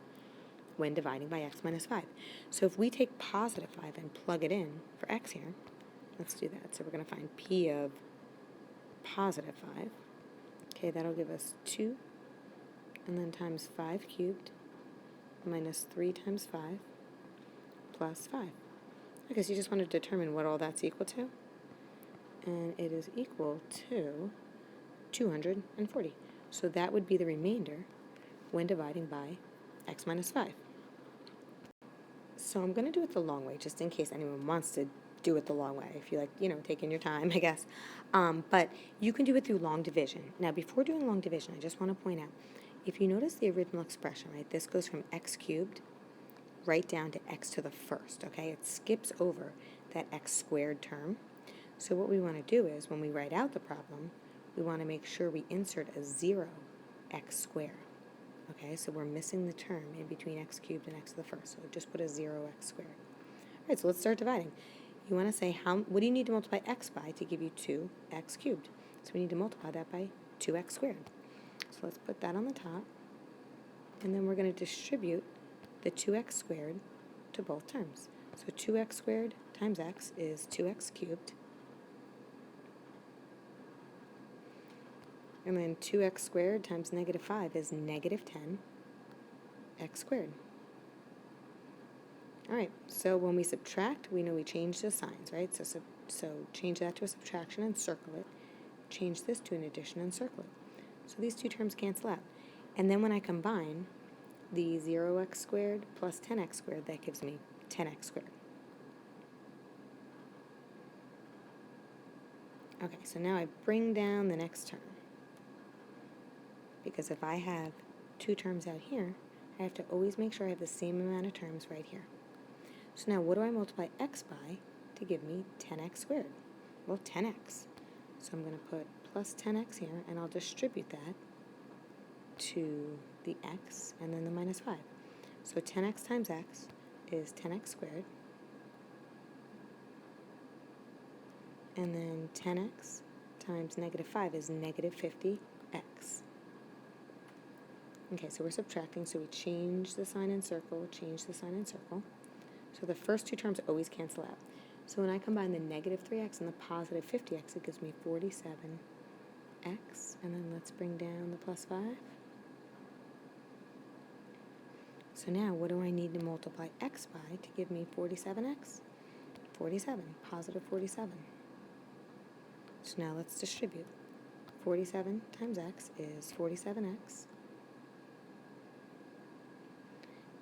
when dividing by x minus 5. So if we take positive 5 and plug it in for x here, let's do that. So we're going to find p of positive 5. Okay, that'll give us 2, and then times 5 cubed minus 3 times 5 plus 5. Okay, so you just want to determine what all that's equal to. And it is equal to 240. So that would be the remainder when dividing by x minus 5. So I'm going to do it the long way, just in case anyone wants to do it the long way, if you like, taking your time, I guess. But you can do it through long division. Now, before doing long division, I just want to point out, if you notice the original expression, right, this goes from x cubed right down to x to the first, okay? It skips over that x squared term. So what we want to do is, when we write out the problem, we want to make sure we insert a 0 x squared. Okay, so we're missing the term in between x cubed and x to the first, so just put a 0 x squared. All right, so let's start dividing. You want to say, what do you need to multiply x by to give you 2x cubed? So we need to multiply that by 2x squared. So let's put that on the top, and then we're going to distribute the 2x squared to both terms. So 2x squared times x is 2x cubed, and then 2x squared times negative 5 is negative 10x squared. All right, so when we subtract, we know we change the signs, right? So change that to a subtraction and circle it. Change this to an addition and circle it. So these two terms cancel out. And then when I combine the 0x squared plus 10x squared, that gives me 10x squared. Okay, so now I bring down the next term, because if I have two terms out here, I have to always make sure I have the same amount of terms right here. So now what do I multiply x by to give me 10x squared? Well, 10x. So I'm going to put plus 10x here, and I'll distribute that to the x and then the minus 5. So 10x times x is 10x squared, and then 10x times negative 5 is negative 50x. Okay, so we're subtracting, so we change the sign and circle, change the sign and circle. So the first two terms always cancel out. So when I combine the negative 3x and the positive 50x, it gives me 47x, and then let's bring down the plus 5. So now what do I need to multiply x by to give me 47x? 47, positive 47. So now let's distribute. 47 times x is 47x.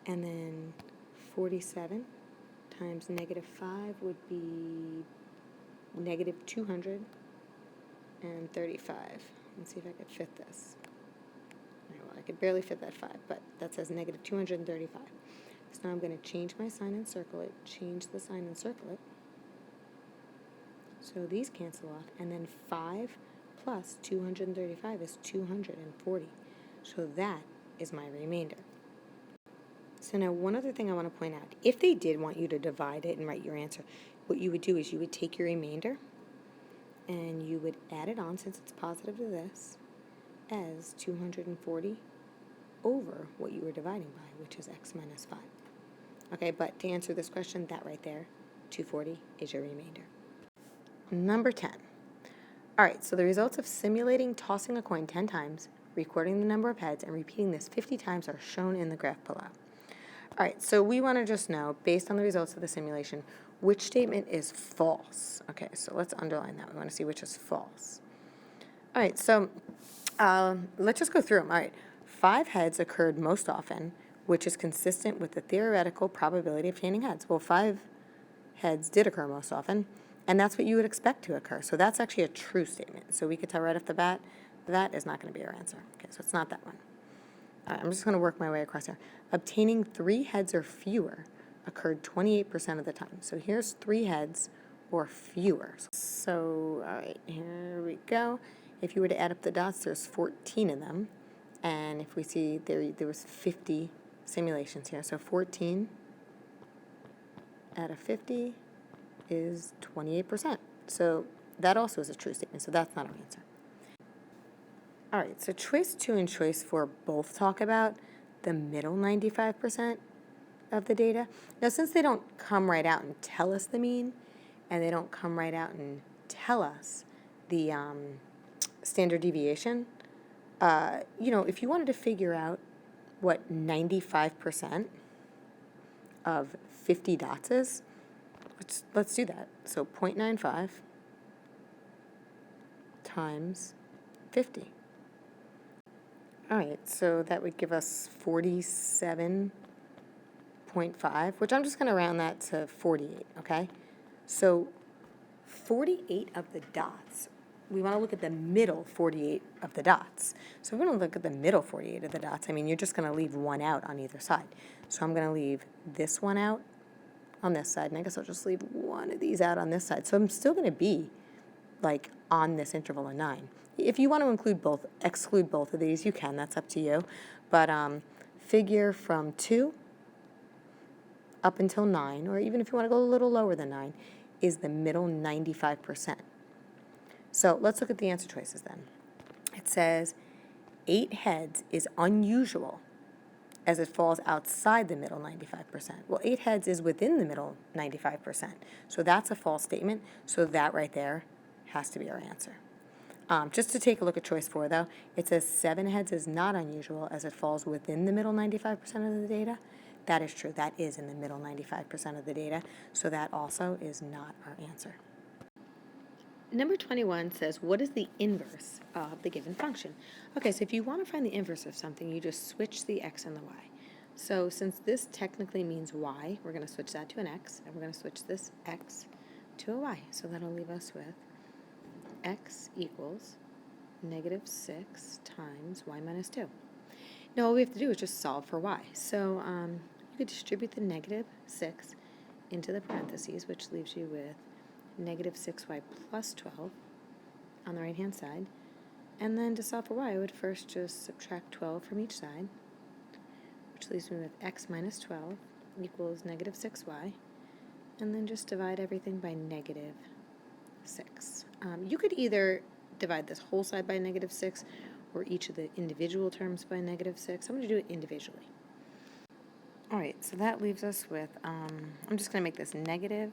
And then 47 times negative 5 would be negative 235. Let's see if I could fit this. Well, I could barely fit that 5, but that says negative 235. So now I'm going to change my sign and circle it, change the sign and circle it. So these cancel off, and then 5 plus 235 is 240. So that is my remainder. So now one other thing I want to point out, if they did want you to divide it and write your answer, what you would do is you would take your remainder and you would add it on, since it's positive to this, as 240 over what you were dividing by, which is x minus 5. Okay, but to answer this question, that right there, 240 is your remainder. Number 10. All right, so the results of simulating tossing a coin 10 times, recording the number of heads, and repeating this 50 times are shown in the graph below. All right, so we want to just know, based on the results of the simulation, which statement is false. Okay, so let's underline that. We want to see which is false. All right, so let's just go through them. All right, 5 heads occurred most often, which is consistent with the theoretical probability of obtaining heads. Well, 5 heads did occur most often, and that's what you would expect to occur. So that's actually a true statement. So we could tell right off the bat, that is not going to be our answer. Okay, so it's not that one. All right, I'm just going to work my way across here. Obtaining 3 heads or fewer occurred 28% of the time. So here's 3 heads or fewer. So, all right, here we go. If you were to add up the dots, there's 14 of them. And if we see there was 50 simulations here. So 14 out of 50 is 28%. So that also is a true statement. So that's not our answer. All right, so choice 2 and choice 4 both talk about the middle 95% of the data. Now, since they don't come right out and tell us the mean, and they don't come right out and tell us the standard deviation, if you wanted to figure out what 95% of 50 dots is, let's do that. So 0.95 times 50. All right, so that would give us 47.5, which I'm just going to round that to 48, okay? So 48 of the dots, we want to look at the middle 48 of the dots. So we're going to look at the middle 48 of the dots. I mean, you're just going to leave one out on either side. So I'm going to leave this one out on this side, and I guess I'll just leave one of these out on this side. So I'm still going to be, like, on this interval of 9. If you want to exclude both of these, you can. That's up to you. But figure from 2 up until 9, or even if you want to go a little lower than 9, is the middle 95%. So let's look at the answer choices then. It says 8 heads is unusual as it falls outside the middle 95%. Well, 8 heads is within the middle 95%. So that's a false statement. So that right there has to be our answer. Just to take a look at choice 4, though, it says 7 heads is not unusual as it falls within the middle 95% of the data. That is true. That is in the middle 95% of the data. So that also is not our answer. Number 21 says, what is the inverse of the given function? Okay, so if you want to find the inverse of something, you just switch the x and the y. So since this technically means y, we're going to switch that to an x, and we're going to switch this x to a y. So that'll leave us with x equals -6 times y minus 2. Now all we have to do is just solve for y. So you could distribute the -6 into the parentheses, which leaves you with -6y plus 12 on the right-hand side. And then to solve for y, I would first just subtract 12 from each side, which leaves me with x minus 12 equals -6y. And then just divide everything by -6. You could either divide this whole side by -6 or each of the individual terms by -6. I'm going to do it individually. All right, so that leaves us with, I'm just going to make this negative.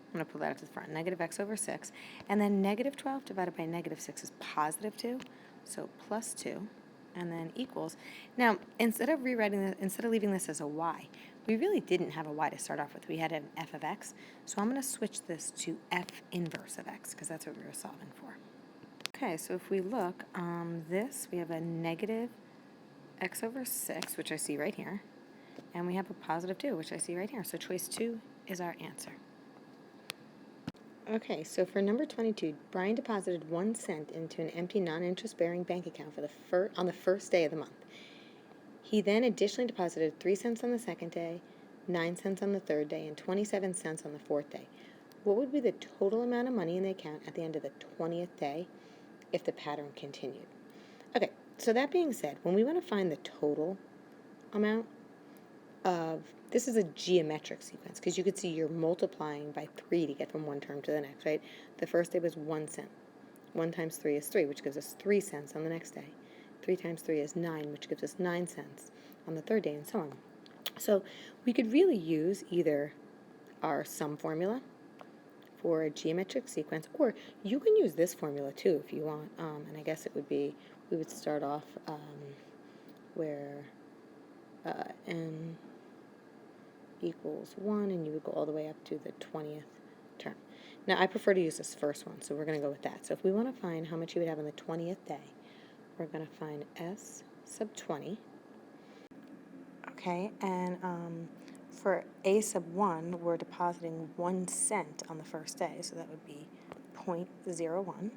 I'm going to pull that up to the front, -x over 6. And then -12 divided by -6 is +2, so plus 2, and then equals. Now, instead of leaving this as a y, we really didn't have a y to start off with. We had an f of x, so I'm going to switch this to f inverse of x, because that's what we were solving for. Okay, so if we look, we have a -x over 6, which I see right here, and we have a +2, which I see right here. So choice 2 is our answer. Okay, so for number 22, Brian deposited 1 cent into an empty non-interest-bearing bank account on the first day of the month. He then additionally deposited 3 cents on the second day, 9 cents on the third day, and 27 cents on the fourth day. what would be the total amount of money in the account at the end of the 20th day if the pattern continued? Okay, so that being said, when we want to find the total amount of, this is a geometric sequence, because you could see you're multiplying by 3 to get from one term to the next, right? The first day was 1 cent. 1 times 3 is 3, which gives us 3 cents on the next day. 3 times 3 is 9, which gives us 9 cents on the third day, and so on. So we could really use either our sum formula for a geometric sequence, or you can use this formula too if you want, and I guess it would be, we would start off where n equals 1, and you would go all the way up to the 20th term. Now, I prefer to use this first one, so we're going to go with that. So if we want to find how much you would have on the 20th day, we're going to find s sub 20. Okay, and for a sub 1, we're depositing 1 cent on the first day, so that would be 0.01.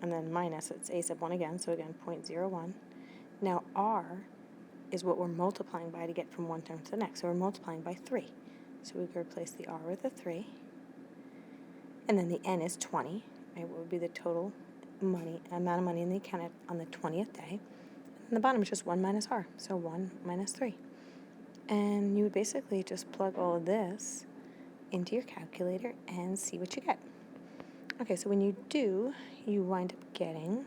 And then minus, it's a sub 1 again, so again, 0.01. Now, r is what we're multiplying by to get from one term to the next, so we're multiplying by 3. So we could replace the r with a 3. And then the n is 20, right? What would be the total amount of money in the account on the 20th day? And the bottom is just 1 minus r, so 1 minus 3. And you would basically just plug all of this into your calculator and see what you get. Okay, so when you do, you wind up getting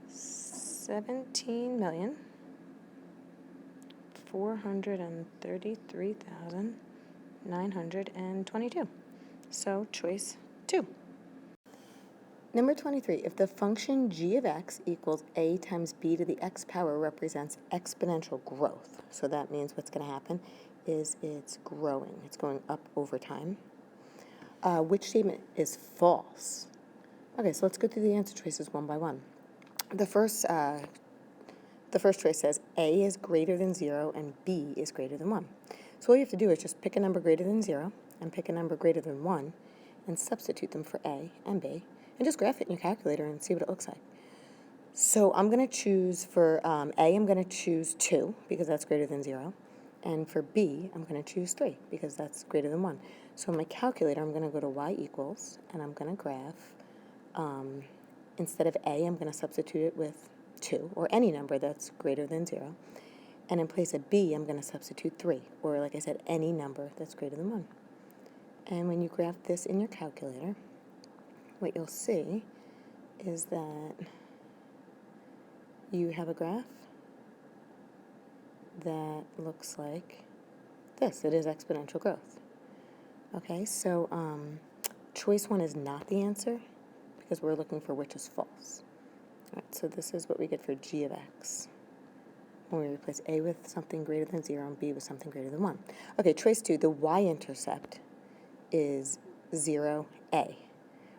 17,433,922. So choice 2. Number 23, if the function g of x equals a times b to the x power represents exponential growth. So that means what's going to happen is it's growing. It's going up over time. Which statement is false? Okay, so let's go through the answer choices one by one. The first choice says a is greater than 0 and b is greater than 1. So all you have to do is just pick a number greater than 0 and pick a number greater than 1 and substitute them for a and b and just graph it in your calculator and see what it looks like. So I'm going to choose for a, I'm going to choose 2 because that's greater than 0. And for b, I'm going to choose 3 because that's greater than 1. So in my calculator, I'm going to go to y equals, and I'm going to graph, instead of a, I'm going to substitute it with 2, or any number that's greater than 0. And in place of b, I'm going to substitute 3, or like I said, any number that's greater than 1. And when you graph this in your calculator, what you'll see is that you have a graph that looks like this. It is exponential growth. Okay, so choice 1 is not the answer because we're looking for which is false. All right, so this is what we get for g of x when we replace a with something greater than 0 and b with something greater than 1. Okay, choice 2, the y-intercept is 0, a.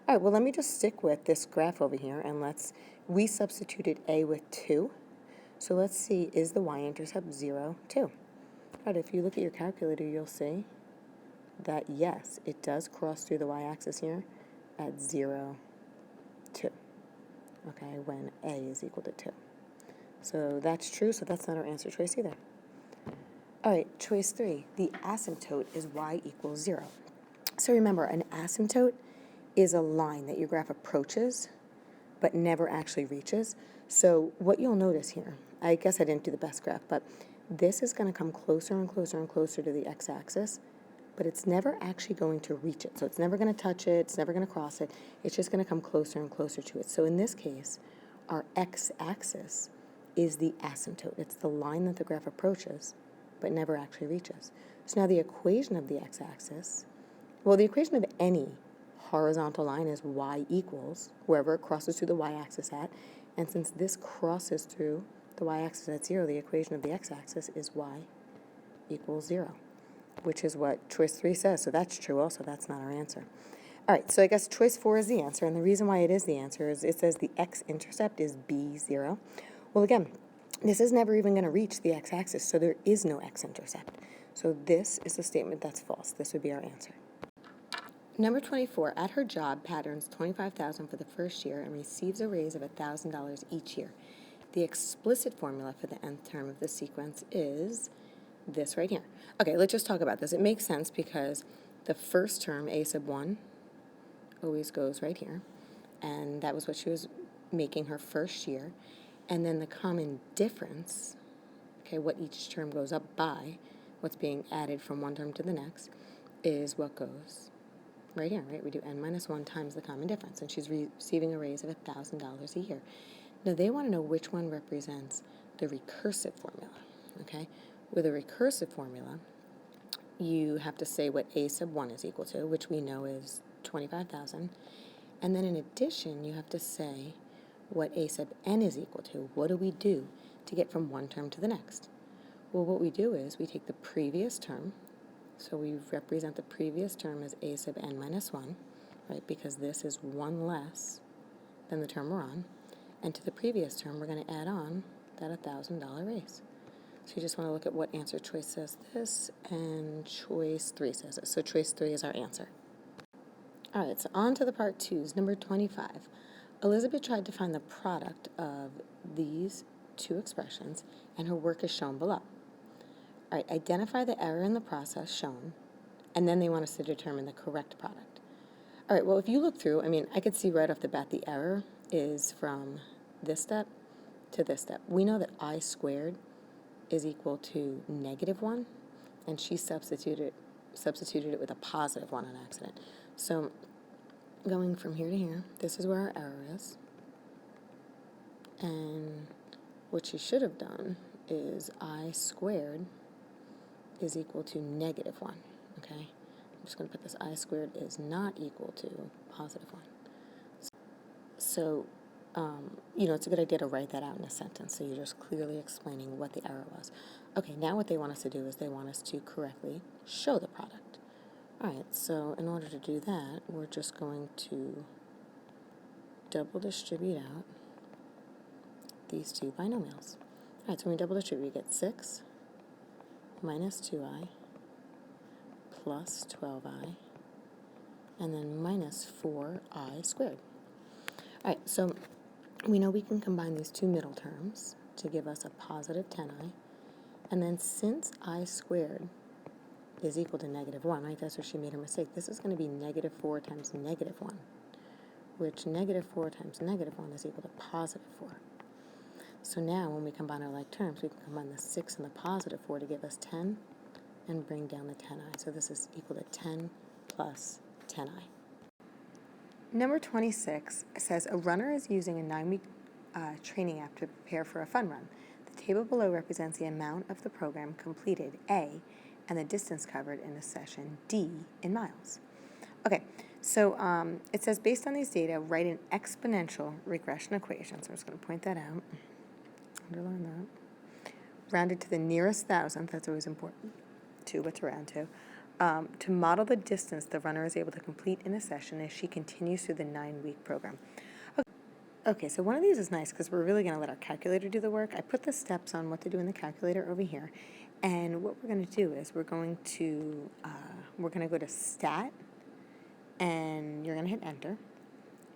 All right, well, let me just stick with this graph over here, and we substituted a with 2. So let's see, is the y-intercept 0, 2? All right, if you look at your calculator, you'll see that, yes, it does cross through the y-axis here at 0, 2, okay, when a is equal to 2. So that's true, so that's not our answer choice either. All right, choice 3, the asymptote is y equals 0. So remember, an asymptote is a line that your graph approaches but never actually reaches. So what you'll notice here, I guess I didn't do the best graph, but this is going to come closer and closer and closer to the x-axis, but it's never actually going to reach it. So it's never going to touch it, it's never going to cross it, it's just going to come closer and closer to it. So in this case, our x-axis is the asymptote. It's the line that the graph approaches but never actually reaches. So now the equation of the x-axis, well, the equation of any horizontal line is y equals wherever it crosses through the y-axis at, and since this crosses through the y-axis at 0, the equation of the x-axis is y equals 0, which is what choice 3 says, so that's true also, that's not our answer. All right, so I guess choice 4 is the answer, and the reason why it is the answer is it says the x-intercept is b0. Well, again, this is never even going to reach the x-axis, so there is no x-intercept. So this is the statement that's false. This would be our answer. Number 24, at her job, Pat earns $25,000 for the first year and receives a raise of $1,000 each year. The explicit formula for the nth term of the sequence is this right here. Okay, let's just talk about this. It makes sense because the first term, a sub 1, always goes right here. And that was what she was making her first year. And then the common difference, okay, what each term goes up by, what's being added from one term to the next, is what goes right here, right? We do n minus 1 times the common difference. And she's receiving a raise of $1,000 a year. Now, they want to know which one represents the recursive formula, okay? With a recursive formula, you have to say what a sub 1 is equal to, which we know is 25,000. And then in addition, you have to say what a sub n is equal to. What do we do to get from one term to the next? Well, what we do is we take the previous term, so we represent the previous term as a sub n minus 1, right, because this is 1 less than the term we're on. And to the previous term, we're going to add on that $1,000 raise. So you just want to look at what answer choice says this, and choice 3 says it. So choice 3 is our answer. All right, so on to the part 2's, number 25. Elizabeth tried to find the product of these two expressions, and her work is shown below. All right, identify the error in the process shown, and then they want us to determine the correct product. All right, well, if you look through, I could see right off the bat the error is from this step to this step. We know that I squared is equal to -1, and she substituted it with a +1 on accident. So going from here to here, this is where our error is. And what she should have done is I squared is equal to -1, okay? I'm just going to put this I squared is not equal to +1. So, it's a good idea to write that out in a sentence, so you're just clearly explaining what the error was. Okay, now what they want us to do is they want us to correctly show the product. All right, so in order to do that, we're just going to double distribute out these two binomials. All right, so when we double distribute, we get 6 minus 2i plus 12i, and then minus 4i squared. All right, so we know we can combine these two middle terms to give us a positive 10i, and then since I squared is equal to -1, right, that's where she made her mistake, this is going to be -4 times -1, which -4 times -1 is equal to +4. So now when we combine our like terms, we can combine the 6 and the +4 to give us 10 and bring down the 10i. So this is equal to 10 plus 10i. Number 26 says a runner is using a 9-week training app to prepare for a fun run. The table below represents the amount of the program completed, A, and the distance covered in a session, D, in miles. Okay, so it says based on these data, write an exponential regression equation. So I'm just going to point that out, underline that. Rounded to the nearest thousandth, that's always important, to what to round to model the distance the runner is able to complete in a session as she continues through the 9-week program. Okay, so one of these is nice because we're really going to let our calculator do the work. I put the steps on what to do in the calculator over here, and what we're going to do is we're going to go to Stat, and you're going to hit Enter,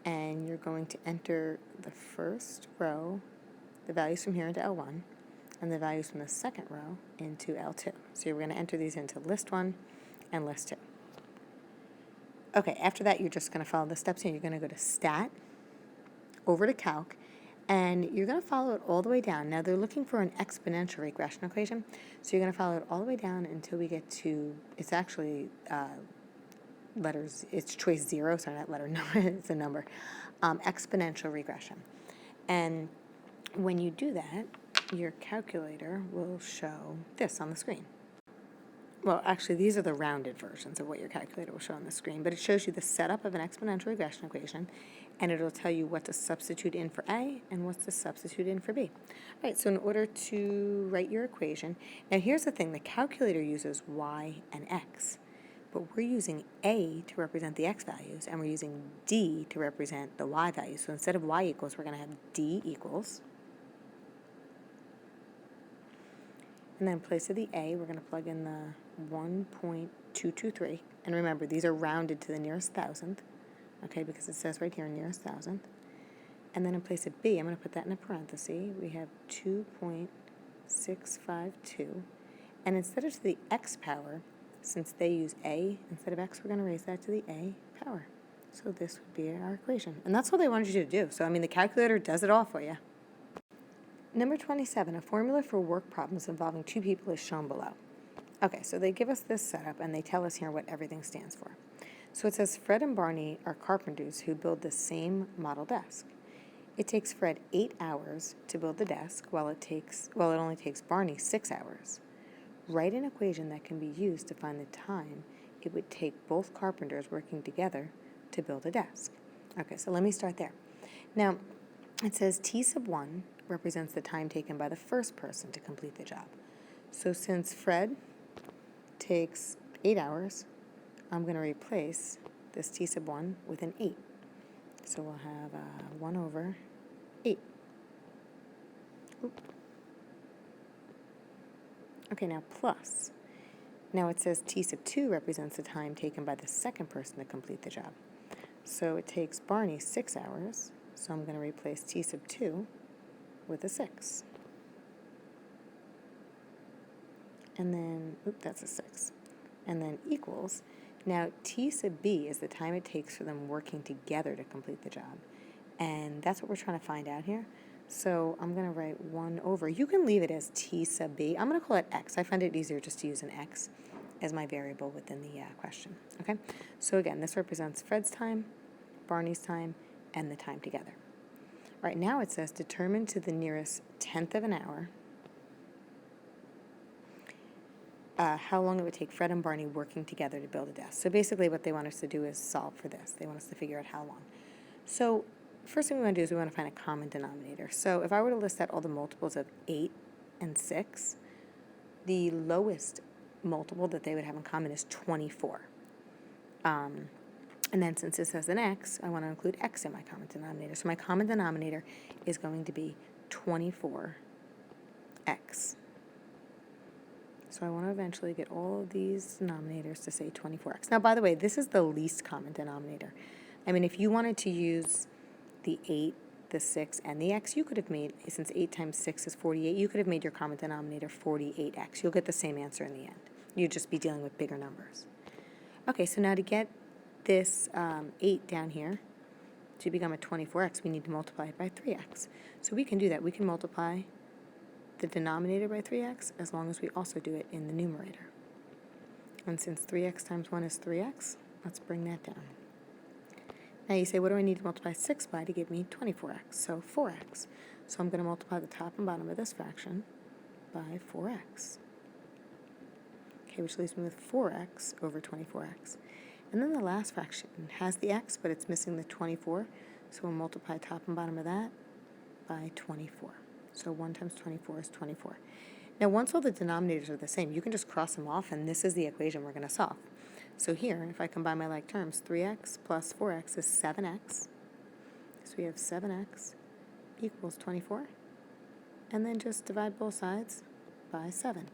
and you're going to enter the first row, the values from here into L1, and the values from the second row into L2. So you're going to enter these into List 1 and List 2. Okay, after that, you're just going to follow the steps here. You're going to go to Stat, over to Calc, and you're going to follow it all the way down. Now, they're looking for an exponential regression equation, so you're going to follow it all the way down until we get to, it's actually letters, it's choice 0, sorry, not letter, number, it's a number, exponential regression. And when you do that, your calculator will show this on the screen. Well, actually, these are the rounded versions of what your calculator will show on the screen, but it shows you the setup of an exponential regression equation, and it'll tell you what to substitute in for A and what to substitute in for B. All right, so in order to write your equation, now here's the thing, the calculator uses Y and X, but we're using A to represent the X values, and we're using D to represent the Y values. So instead of Y equals, we're going to have D equals, and then in place of the A, we're going to plug in the 1.223. And remember, these are rounded to the nearest thousandth, okay, because it says right here nearest thousandth. And then in place of B, I'm going to put that in a parenthesis. We have 2.652. And instead of to the x power, since they use a instead of x, we're going to raise that to the a power. So this would be our equation. And that's what they wanted you to do. So, I mean, the calculator does it all for you. Number 27, a formula for work problems involving two people is shown below. Okay, so they give us this setup, and they tell us here what everything stands for. So it says Fred and Barney are carpenters who build the same model desk. It takes Fred 8 hours to build the desk, while it only takes Barney 6 hours. Write an equation that can be used to find the time it would take both carpenters working together to build a desk. Okay, so let me start there. Now, it says T sub 1 represents the time taken by the first person to complete the job. So since Fred takes 8 hours, I'm going to replace this T sub 1 with an 8. So we'll have 1 over 8. Oop. Okay, now plus. Now it says T sub 2 represents the time taken by the second person to complete the job. So it takes Barney 6 hours, so I'm going to replace T sub 2 with a 6. And then, that's a 6. And then equals. Now, T sub b is the time it takes for them working together to complete the job. And that's what we're trying to find out here. So I'm going to write 1 over. You can leave it as T sub b. I'm going to call it x. I find it easier just to use an x as my variable within the question. Okay? So again, this represents Fred's time, Barney's time, and the time together. All right, now it says determine to the nearest tenth of an hour how long it would take Fred and Barney working together to build a desk. So basically what they want us to do is solve for this. They want us to figure out how long. So first thing we want to do is we want to find a common denominator. So if I were to list out all the multiples of 8 and 6, the lowest multiple that they would have in common is 24. And then since this has an x, I want to include x in my common denominator. So my common denominator is going to be 24x. So I want to eventually get all of these denominators to say 24x. Now, by the way, this is the least common denominator. I mean, if you wanted to use the 8, the 6, and the x, you could have made, since 8 times 6 is 48, you could have made your common denominator 48x. You'll get the same answer in the end. You'd just be dealing with bigger numbers. Okay, so now to get this 8 down here to become a 24x, we need to multiply it by 3x. So we can do that. We can multiply the denominator by 3x as long as we also do it in the numerator. And since 3x times 1 is 3x, let's bring that down. Now you say, what do I need to multiply 6 by to give me 24x? So 4x. So I'm going to multiply the top and bottom of this fraction by 4x. Okay, which leaves me with 4x over 24x. And then the last fraction has the x, but it's missing the 24. So we'll multiply top and bottom of that by 24. So 1 times 24 is 24. Now, once all the denominators are the same, you can just cross them off, and this is the equation we're going to solve. So here, if I combine my like terms, 3x plus 4x is 7x. So we have 7x equals 24. And then just divide both sides by 7.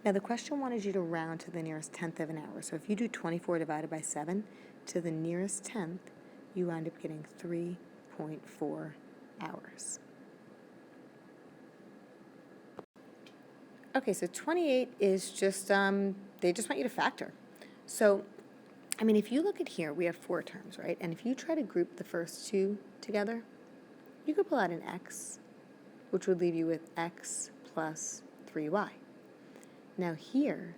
Now, the question wanted you to round to the nearest tenth of an hour. So if you do 24 divided by 7 to the nearest tenth, you wind up getting 3.4 hours. Okay, so 28 is just, they just want you to factor. So, I mean, if you look at here, we have 4 terms, right? And if you try to group the first 2 together, you could pull out an x, which would leave you with x plus 3y. Now here,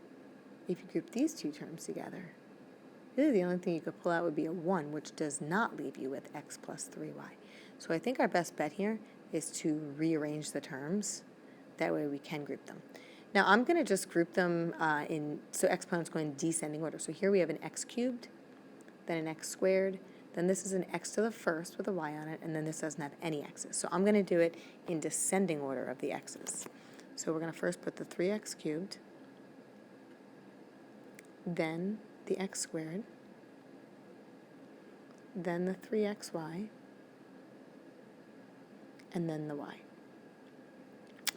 if you group these 2 terms together, really the only thing you could pull out would be a 1, which does not leave you with x plus 3y. So I think our best bet here is to rearrange the terms. That way we can group them. Now I'm going to just group them so exponents go in descending order. So here we have an x cubed, then an x squared, then this is an x to the first with a y on it, and then this doesn't have any x's. So I'm going to do it in descending order of the x's. So we're going to first put the 3x cubed, then the x squared, then the 3xy, and then the y.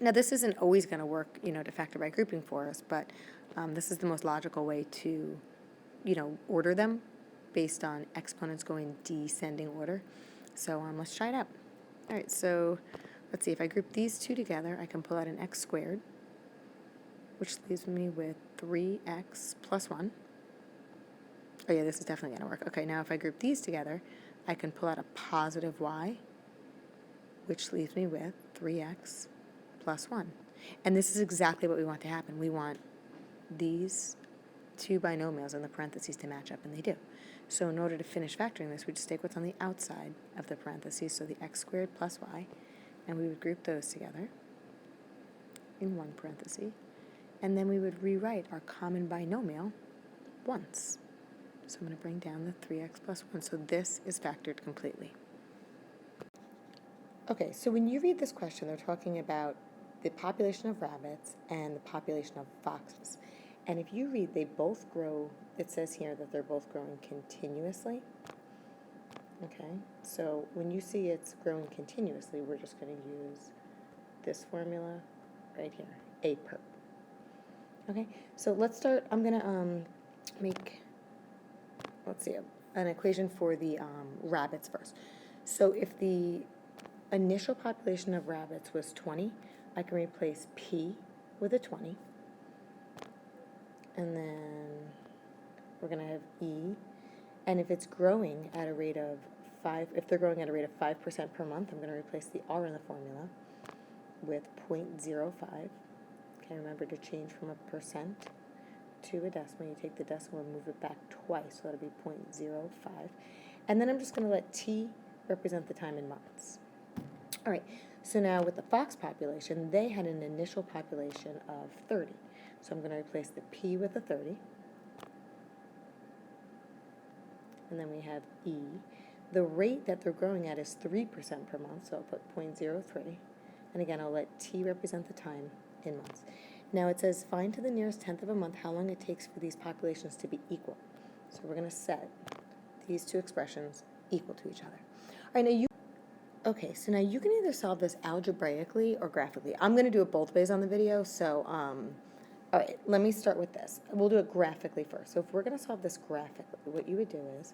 Now this isn't always going to work, to factor by grouping for us, but this is the most logical way to, order them based on exponents going descending order. So let's try it out. All right, so let's see, if I group these 2 together, I can pull out an x squared, which leaves me with 3x plus 1. Oh yeah, this is definitely going to work. Okay, now if I group these together, I can pull out a positive y, which leaves me with 3x plus 1. And this is exactly what we want to happen. We want these two binomials in the parentheses to match up, and they do. So in order to finish factoring this, we just take what's on the outside of the parentheses, so the x squared plus y, and we would group those together in one parenthesis, and then we would rewrite our common binomial once. So I'm going to bring down the 3x plus 1. So this is factored completely. Okay, so when you read this question, they're talking about the population of rabbits and the population of foxes. And if you read, they both grow, it says here that they're both growing continuously. Okay, so when you see it's growing continuously, we're just going to use this formula right here, A perp. Okay, so let's start. I'm going to make, let's see, an equation for the rabbits first. So if the initial population of rabbits was 20, I can replace P with a 20. And then we're going to have E. And if it's growing at a rate of 5, if they're growing at a rate of 5% per month, I'm going to replace the R in the formula with 0.05. Okay, remember to change from a percent to a decimal. You take the decimal and move it back twice, so that'll be 0.05. And then I'm just going to let T represent the time in months. All right, so now with the fox population, they had an initial population of 30. So I'm going to replace the P with a 30. And then we have E. The rate that they're growing at is 3% per month, so I'll put 0.03. And again, I'll let T represent the time in months. Now it says, find to the nearest tenth of a month how long it takes for these populations to be equal. So we're going to set these two expressions equal to each other. All right, now okay, so now you can either solve this algebraically or graphically. I'm going to do it both ways on the video, so all right, let me start with this. We'll do it graphically first. So if we're going to solve this graphically, what you would do is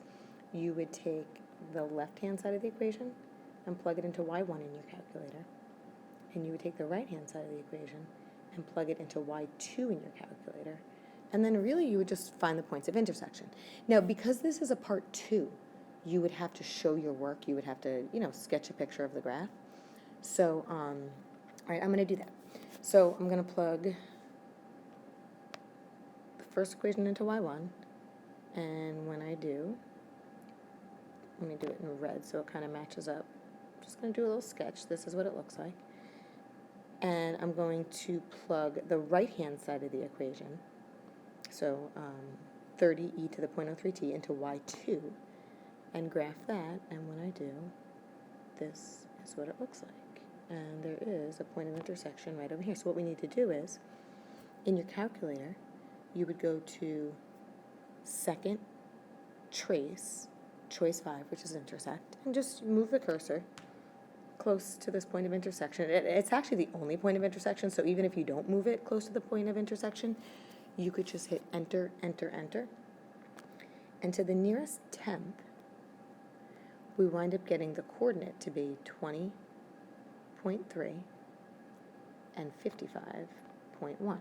you would take the left-hand side of the equation and plug it into y1 in your calculator, and you would take the right-hand side of the equation and plug it into y2 in your calculator, and then really you would just find the points of intersection. Now, because this is a part 2, you would have to show your work. You would have to, sketch a picture of the graph. So, all right, I'm going to do that. So I'm going to plug the first equation into y1, and when I do, let me do it in red so it kind of matches up. I'm just going to do a little sketch. This is what it looks like. And I'm going to plug the right-hand side of the equation, so 30e to the 0.03t into y2, and graph that, and when I do, this is what it looks like. And there is a point of intersection right over here. So what we need to do is, in your calculator, you would go to second trace, choice 5, which is intersect, and just move the cursor close to this point of intersection. It's actually the only point of intersection, so even if you don't move it close to the point of intersection, you could just hit enter, enter, enter. And to the nearest tenth, we wind up getting the coordinate to be 20.3 and 55.1.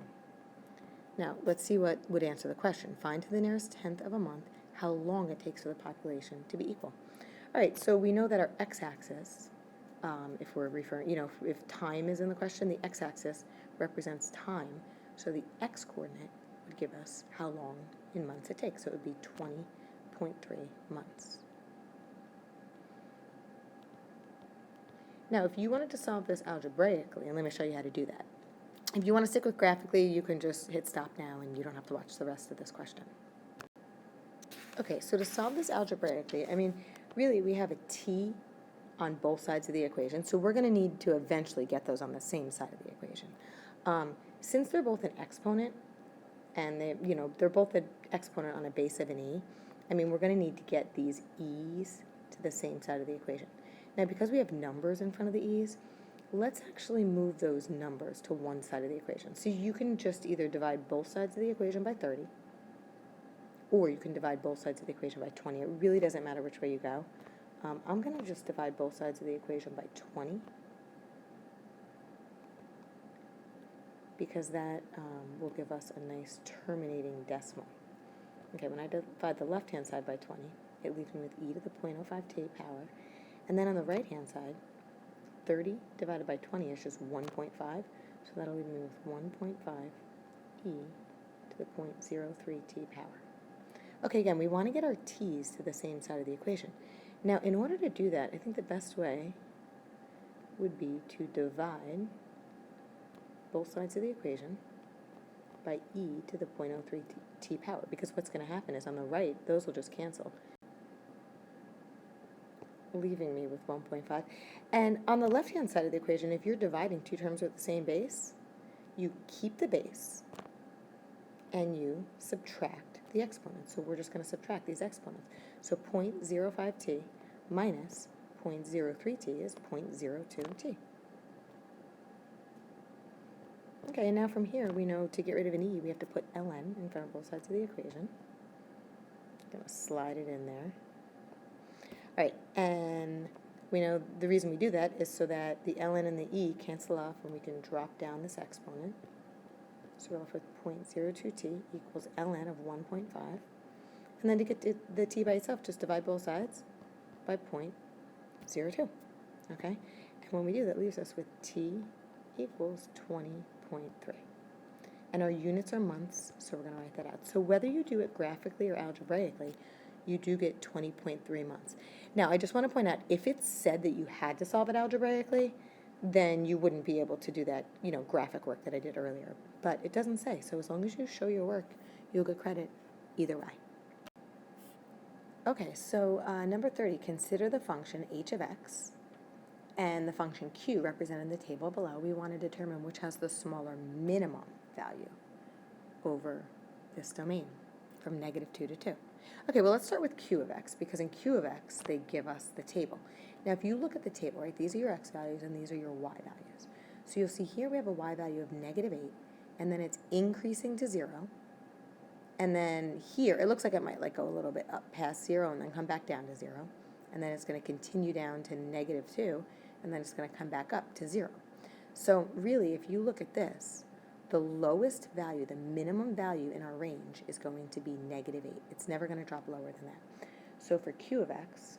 Now, let's see what would answer the question. Find to the nearest tenth of a month how long it takes for the population to be equal. All right, so we know that our x-axis, if we're referring, if time is in the question, the x-axis represents time. So the x-coordinate would give us how long in months it takes. So it would be 20.3 months. Now, if you wanted to solve this algebraically, and let me show you how to do that. If you want to stick with graphically, you can just hit stop now and you don't have to watch the rest of this question. Okay, so to solve this algebraically, really we have a t on both sides of the equation, so we're going to need to eventually get those on the same side of the equation. Since they're both an exponent, and they're both an exponent on a base of an e, we're going to need to get these e's to the same side of the equation. Now, because we have numbers in front of the e's, let's actually move those numbers to one side of the equation. So you can just either divide both sides of the equation by 30, or you can divide both sides of the equation by 20. It really doesn't matter which way you go. I'm going to just divide both sides of the equation by 20. because that will give us a nice terminating decimal. Okay, when I divide the left-hand side by 20, it leaves me with e to the 0.05t power. And then on the right-hand side, 30 divided by 20 is just 1.5, so that'll leave me with 1.5 e to the 0.03t power. Okay, again, we want to get our t's to the same side of the equation. Now, in order to do that, I think the best way would be to divide both sides of the equation by e to the 0.03t power, because what's going to happen is on the right, those will just cancel, leaving me with 1.5. And on the left-hand side of the equation, if you're dividing two terms with the same base, you keep the base and you subtract the exponents. So we're just going to subtract these exponents. So 0.05t minus 0.03t is 0.02t. Okay, and now from here, we know to get rid of an e, we have to put ln in front of both sides of the equation. I'm going to slide it in there. All right, and we know the reason we do that is so that the ln and the e cancel off and we can drop down this exponent. So we're left with 0.02t equals ln of 1.5. And then to get the t by itself, just divide both sides by 0.02. Okay? And when we do, that leaves us with t equals 20.3. And our units are months, so we're going to write that out. So whether you do it graphically or algebraically, you do get 20.3 months. Now, I just want to point out, if it said that you had to solve it algebraically, then you wouldn't be able to do that, graphic work that I did earlier. But it doesn't say, so as long as you show your work, you'll get credit either way. Okay, so number 30, consider the function h of x and the function q represented in the table below. We want to determine which has the smaller minimum value over this domain from -2 to 2. Okay, well, let's start with q of x, because in q of x, they give us the table. Now, if you look at the table, right, these are your x values and these are your y values. So you'll see here we have a y value of -8, and then it's increasing to 0. And then here, it looks like it might go a little bit up past 0 and then come back down to 0. And then it's going to continue down to -2, and then it's going to come back up to 0. So really, if you look at this, the lowest value, the minimum value in our range is going to be -8. It's never going to drop lower than that. So for q of x,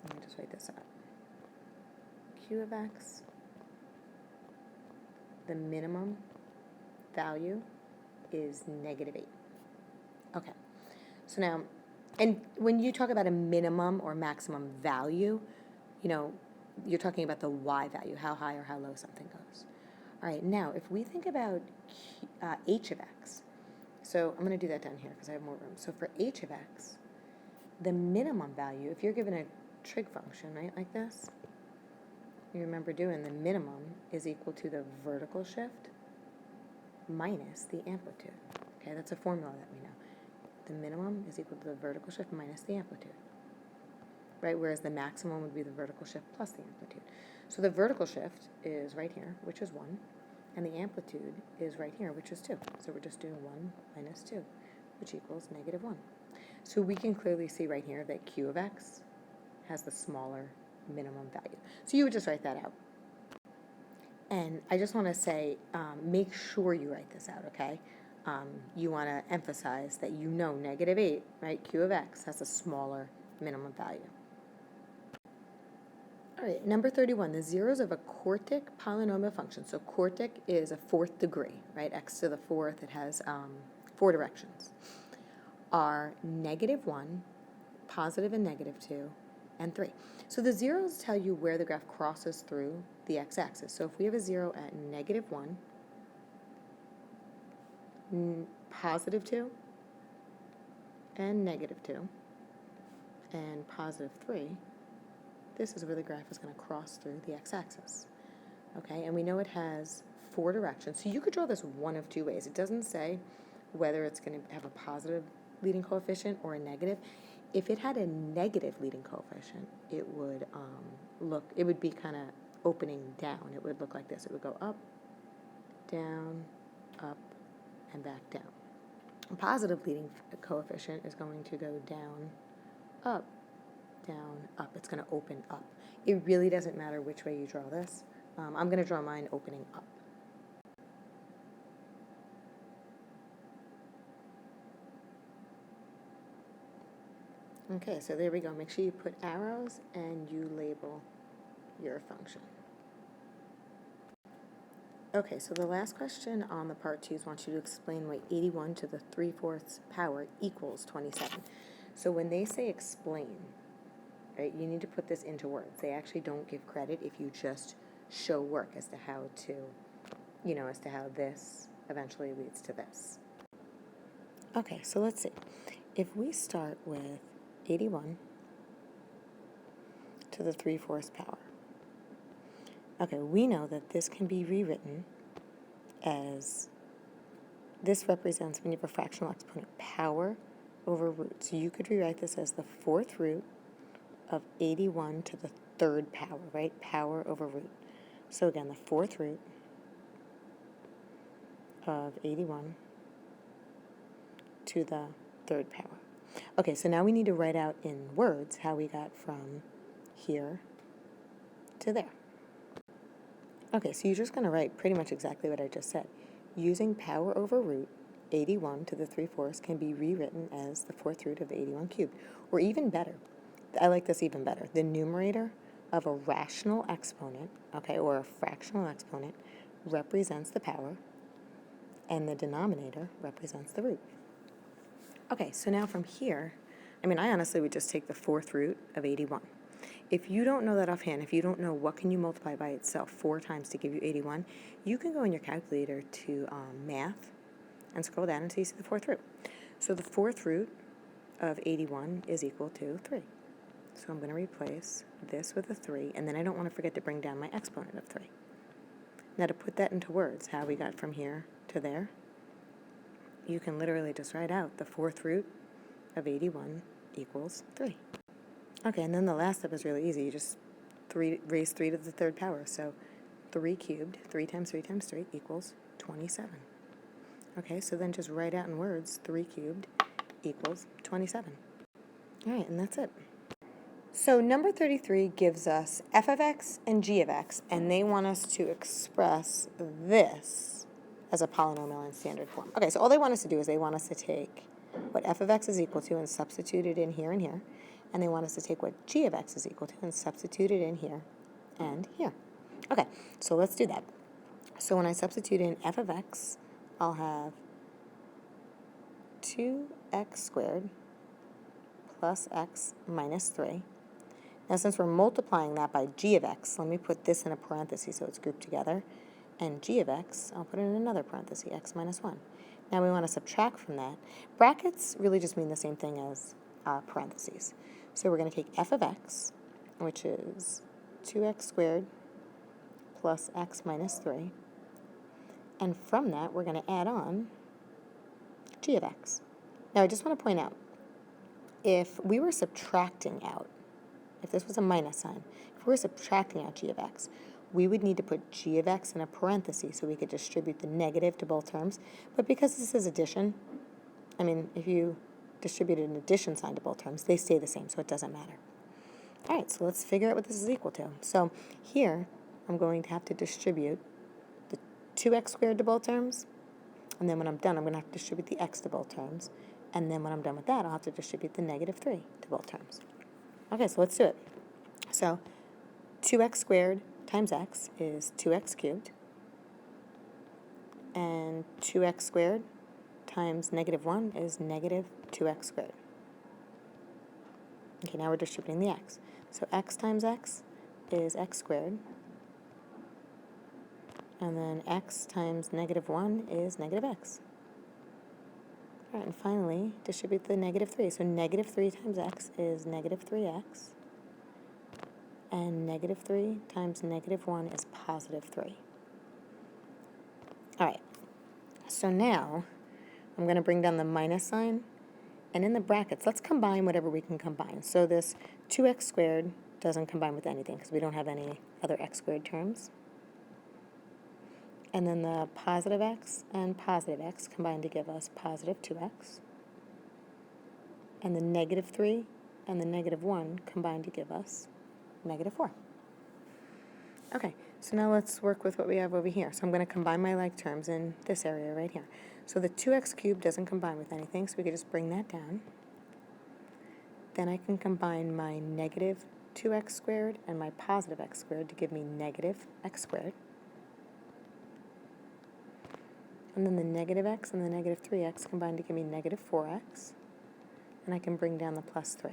let me just write this out. Q of x, the minimum value is -8. Okay, so now, and when you talk about a minimum or maximum value, you're talking about the y value, how high or how low something goes. All right, now, if we think about h of x, so I'm going to do that down here because I have more room. So for h of x, the minimum value, if you're given a trig function, right, like this, you remember doing the minimum is equal to the vertical shift minus the amplitude. Okay, that's a formula that we know. The minimum is equal to the vertical shift minus the amplitude, right? Whereas the maximum would be the vertical shift plus the amplitude. So the vertical shift is right here, which is 1, and the amplitude is right here, which is 2. So we're just doing 1 minus 2, which equals -1. So we can clearly see right here that q of x has the smaller minimum value. So you would just write that out. And I just want to say, make sure you write this out, okay? You want to emphasize that -8, right? Q of x has a smaller minimum value. All right, number 31, the zeros of a quartic polynomial function. So quartic is a 4th degree, right? X to the 4th, it has 4 directions. Are -1, positive and -2, and 3. So the zeros tell you where the graph crosses through the x-axis. So if we have a 0 at -1, +2, and -2, and +3, this is where the graph is going to cross through the x-axis. Okay, and we know it has 4 directions. So you could draw this one of 2 ways. It doesn't say whether it's going to have a positive leading coefficient or a negative. If it had a negative leading coefficient, it would it would be kind of opening down. It would look like this. It would go up, down, up, and back down. A positive leading coefficient is going to go down, up, it's going to open up. It really doesn't matter which way you draw this. I'm going to draw mine opening up. Okay, so there we go. Make sure you put arrows and you label your function. Okay, so the last question on the part 2 wants you to explain why 81 to the 3/4 power equals 27. So when they say explain, right, you need to put this into words. They actually don't give credit if you just show work as to how to, as to how this eventually leads to this. Okay, so let's see. If we start with 81 to the 3/4 power, okay, we know that this can be rewritten as, this represents, when you have a fractional exponent, power over root. So you could rewrite this as the 4th root of 81 to the 3rd power, right? Power over root. So again, the 4th root of 81 to the 3rd power. Okay, so now we need to write out in words how we got from here to there. Okay, so you're just going to write pretty much exactly what I just said. Using power over root, 81 to the 3/4 can be rewritten as the 4th root of 81 cubed. Or even better, I like this even better, the numerator of a rational exponent, okay, or a fractional exponent, represents the power, and the denominator represents the root. Okay, so now from here, I honestly would just take the 4th root of 81. If you don't know that offhand, if you don't know what can you multiply by itself 4 times to give you 81, you can go in your calculator to math and scroll down until you see the 4th root. So the 4th root of 81 is equal to 3. So I'm going to replace this with a 3, and then I don't want to forget to bring down my exponent of 3. Now to put that into words, how we got from here to there, you can literally just write out the 4th root of 81 equals 3. Okay, and then the last step is really easy. You just raise 3 to the 3rd power. So 3 cubed, 3 times 3 times 3 equals 27. Okay, so then just write out in words 3 cubed equals 27. All right, and that's it. So number 33 gives us f of x and g of x, and they want us to express this as a polynomial in standard form. Okay, so all they want us to do is they want us to take what f of x is equal to and substitute it in here and here, and they want us to take what g of x is equal to and substitute it in here and here. Okay, so let's do that. So when I substitute in f of x, I'll have 2x squared plus x minus 3. Now since we're multiplying that by g of x, let me put this in a parenthesis so it's grouped together. And g of x, I'll put it in another parenthesis, x minus 1. Now we want to subtract from that. Brackets really just mean the same thing as parentheses. So we're going to take f of x, which is 2x squared plus x minus 3. And from that, we're going to add on g of x. Now I just want to point out, if we were subtracting out, if this was a minus sign, if we were subtracting out g of x, we would need to put g of x in a parenthesis so we could distribute the negative to both terms. But because this is addition, if you distributed an addition sign to both terms, they stay the same, so it doesn't matter. All right, so let's figure out what this is equal to. So here, I'm going to have to distribute the 2x squared to both terms, and then when I'm done, I'm going to have to distribute the x to both terms, and then when I'm done with that, I'll have to distribute the negative 3 to both terms. Okay, so let's do it. So 2x squared times x is 2x cubed, and 2x squared times negative 1 is negative 2x squared. Okay, now we're distributing the x. So x times x is x squared, and then x times negative 1 is negative x. All right, and finally, distribute the negative 3. So negative 3 times x is negative 3x, and negative 3 times negative 1 is positive 3. All right, so now I'm going to bring down the minus sign, and in the brackets, let's combine whatever we can combine. So this 2x squared doesn't combine with anything because we don't have any other x squared terms. And then the positive x and positive x combine to give us positive 2x. And the negative 3 and the negative 1 combine to give us negative 4. Okay, so now let's work with what we have over here. So I'm going to combine my like terms in this area right here. So the 2x cubed doesn't combine with anything, so we could just bring that down. Then I can combine my negative 2x squared and my positive x squared to give me negative x squared. And then the negative x and the negative 3x combine to give me negative 4x. And I can bring down the plus 3.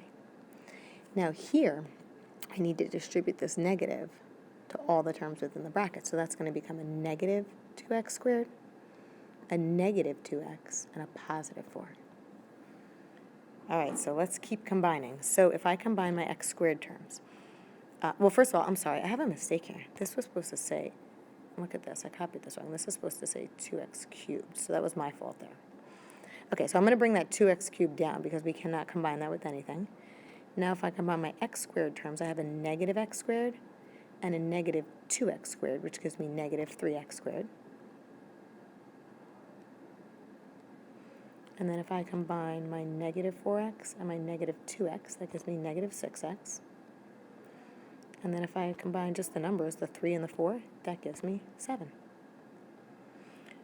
Now here, I need to distribute this negative to all the terms within the bracket. So that's going to become a negative 2x squared, a negative 2x, and a positive 4. All right, so let's keep combining. So if I combine my x squared terms, well, first of all, I'm sorry, I have a mistake here. This was supposed to say, look at this, I copied this wrong. This is supposed to say 2x cubed, so that was my fault there. Okay, so I'm going to bring that 2x cubed down because we cannot combine that with anything. Now if I combine my x squared terms, I have a negative x squared and a negative 2x squared, which gives me negative 3x squared. And then if I combine my negative 4x and my negative 2x, that gives me negative 6x. And then if I combine just the numbers, the 3 and the 4, that gives me 7.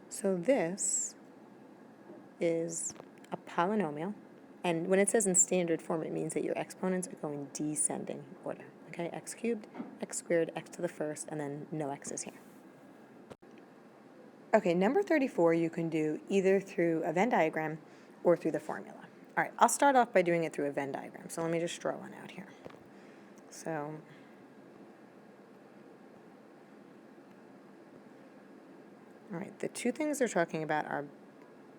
So this is a polynomial. And when it says in standard form, it means that your exponents are going descending order. Okay, x cubed, x squared, x to the first, and then no x's here. Okay, number 34 you can do either through a Venn diagram or through the formula. All right, I'll start off by doing it through a Venn diagram. So let me just draw one out here. So all right, the two things they're talking about are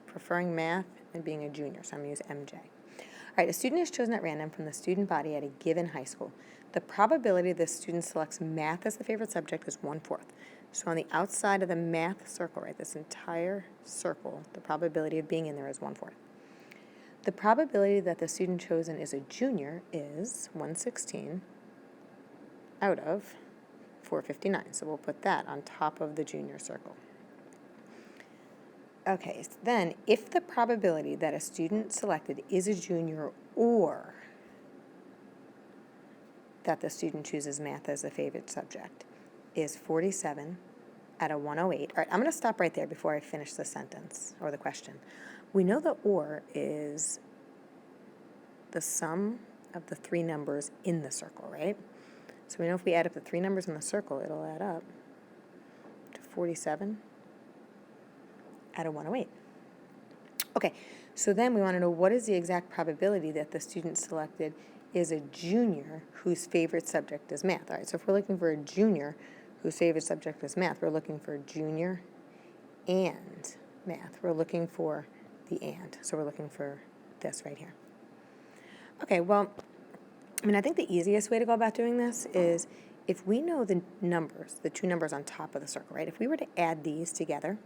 preferring math and being a junior, so I'm going to use MJ. All right, a student is chosen at random from the student body at a given high school. The probability the student selects math as the favorite subject is 1/4. So on the outside of the math circle, right, this entire circle, the probability of being in there is 1/4. The probability that the student chosen is a junior is 1/16 out of 459. So we'll put that on top of the junior circle. Okay, so then if the probability that a student selected is a junior or that the student chooses math as the favorite subject is 47 out of 108. All right, I'm going to stop right there before I finish the sentence or the question. We know the or is the sum of the three numbers in the circle, right? So we know if we add up the three numbers in the circle, it'll add up to 47 out of 108. Okay, so then we want to know what is the exact probability that the student selected is a junior whose favorite subject is math. All right, so if we're looking for a junior whose favorite subject is math, we're looking for junior and math. We're looking for the and, so we're looking for this right here. Okay, well, I mean, I think the easiest way to go about doing this is if we know the numbers, the two numbers on top of the circle, right? If we were to add these together,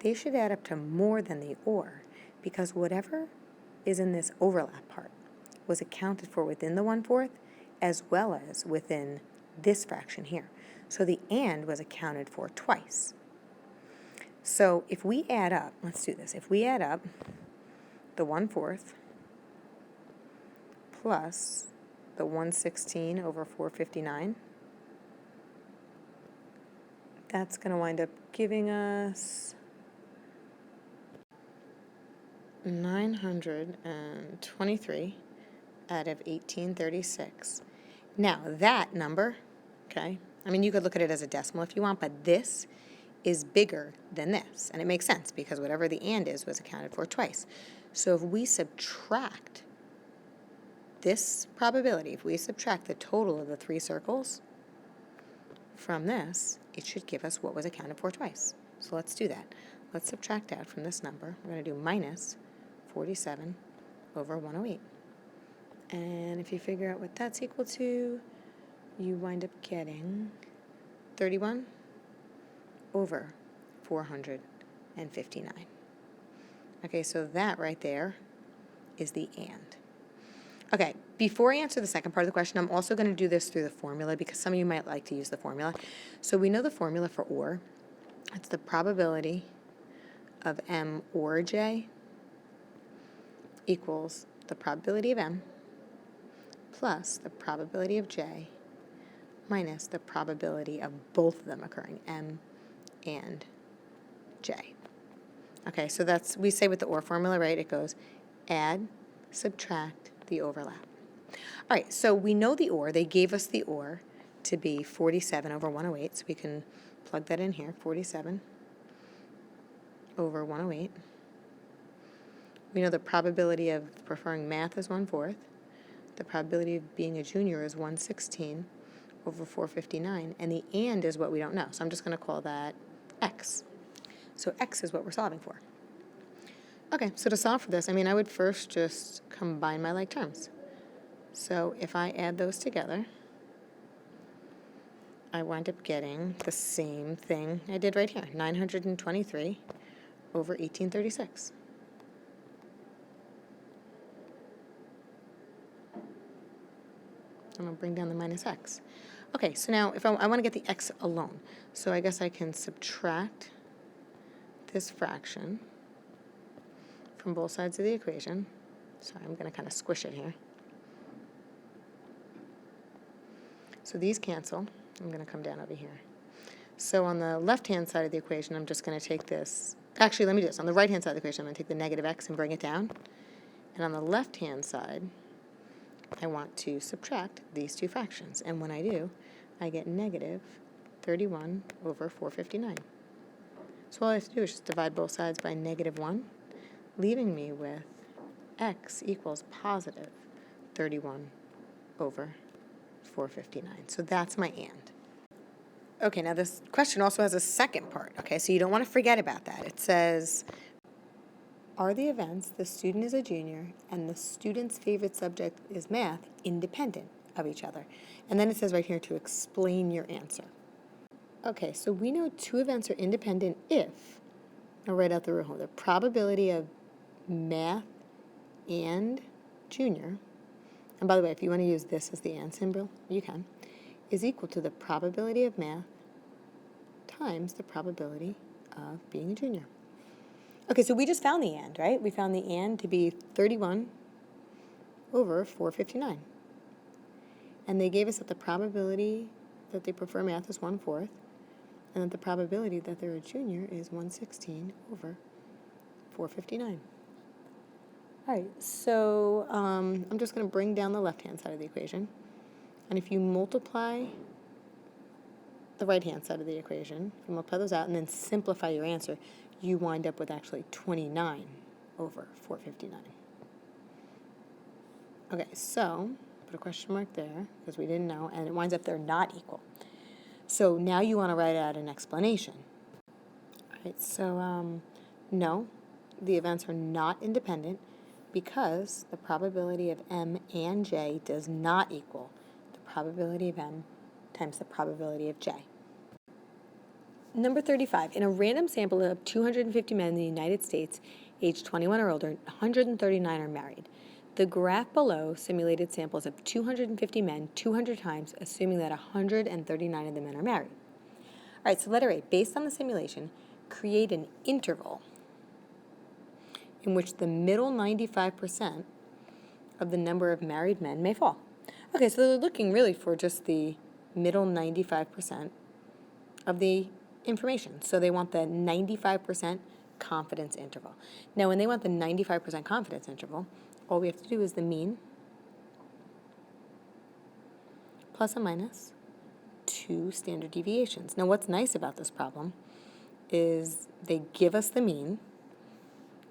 they should add up to more than the or, because whatever is in this overlap part was accounted for within the 1/4 as well as within this fraction here. So the and was accounted for twice. So if we add up, let's do this. If we add up the 1/4 plus the 1/16 over 459, that's going to wind up giving us 923 out of 1836. Now that number, okay, I mean you could look at it as a decimal if you want, but this is bigger than this. And it makes sense because whatever the and is was accounted for twice. So if we subtract this probability, if we subtract the total of the three circles from this, it should give us what was accounted for twice. So let's do that. Let's subtract out from this number. We're going to do minus 47 over 108. And if you figure out what that's equal to, you wind up getting 31 over 459. Okay, so that right there is the and. Okay, before I answer the second part of the question, I'm also going to do this through the formula because some of you might like to use the formula. So we know the formula for or. It's the probability of m or j equals the probability of m plus the probability of j minus the probability of both of them occurring, m and j. Okay, so that's, we say with the or formula, right, it goes add, subtract, the overlap. All right, so we know the OR. They gave us the OR to be 47 over 108, so we can plug that in here, 47 over 108. We know the probability of preferring math is 1/4. The probability of being a junior is 1/16 over 459, and the and is what we don't know, so I'm just going to call that x. So x is what we're solving for. Okay, so to solve for this, I would first just combine my like terms. So if I add those together, I wind up getting the same thing I did right here, 923 over 1836. I'm going to bring down the minus x. Okay, so now if I want to get the x alone, so I guess I can subtract this fraction from both sides of the equation. Sorry, I'm going to kind of squish it here. So these cancel. I'm going to come down over here. So on the left-hand side of the equation, I'm just going to take this. Actually, let me do this. On the right-hand side of the equation, I'm going to take the negative x and bring it down. And on the left-hand side, I want to subtract these two fractions. And when I do, I get negative 31 over 459. So all I have to do is just divide both sides by -1, leaving me with x equals positive 31 over 459. So that's my and. Okay, now this question also has a second part, okay? So you don't want to forget about that. It says, are the events the student is a junior and the student's favorite subject is math independent of each other? And then it says right here to explain your answer. Okay, so we know two events are independent if, I'll write out the rule, the probability of math and junior, and by the way, if you want to use this as the and symbol, you can, is equal to the probability of math times the probability of being a junior. Okay, so we just found the and, right? We found the and to be 31 over 459. And they gave us that the probability that they prefer math is 1/4, and that the probability that they're a junior is 1/16 over 459. All right, so I'm just going to bring down the left-hand side of the equation. And if you multiply the right-hand side of the equation, if you multiply those out and then simplify your answer, you wind up with actually 29 over 459. Okay, so put a question mark there because we didn't know, and it winds up they're not equal. So now you want to write out an explanation. All right, so no, the events are not independent because the probability of m and j does not equal the probability of m times the probability of j. Number 35, in a random sample of 250 men in the United States, aged 21 or older, 139 are married. The graph below simulated samples of 250 men 200 times, assuming that 139 of the men are married. All right, so letter A, based on the simulation, create an interval in which the middle 95% of the number of married men may fall. Okay, so they're looking really for just the middle 95% of the information. So they want the 95% confidence interval. Now, when they want the 95% confidence interval, all we have to do is the mean plus or minus 2 standard deviations. Now, what's nice about this problem is they give us the mean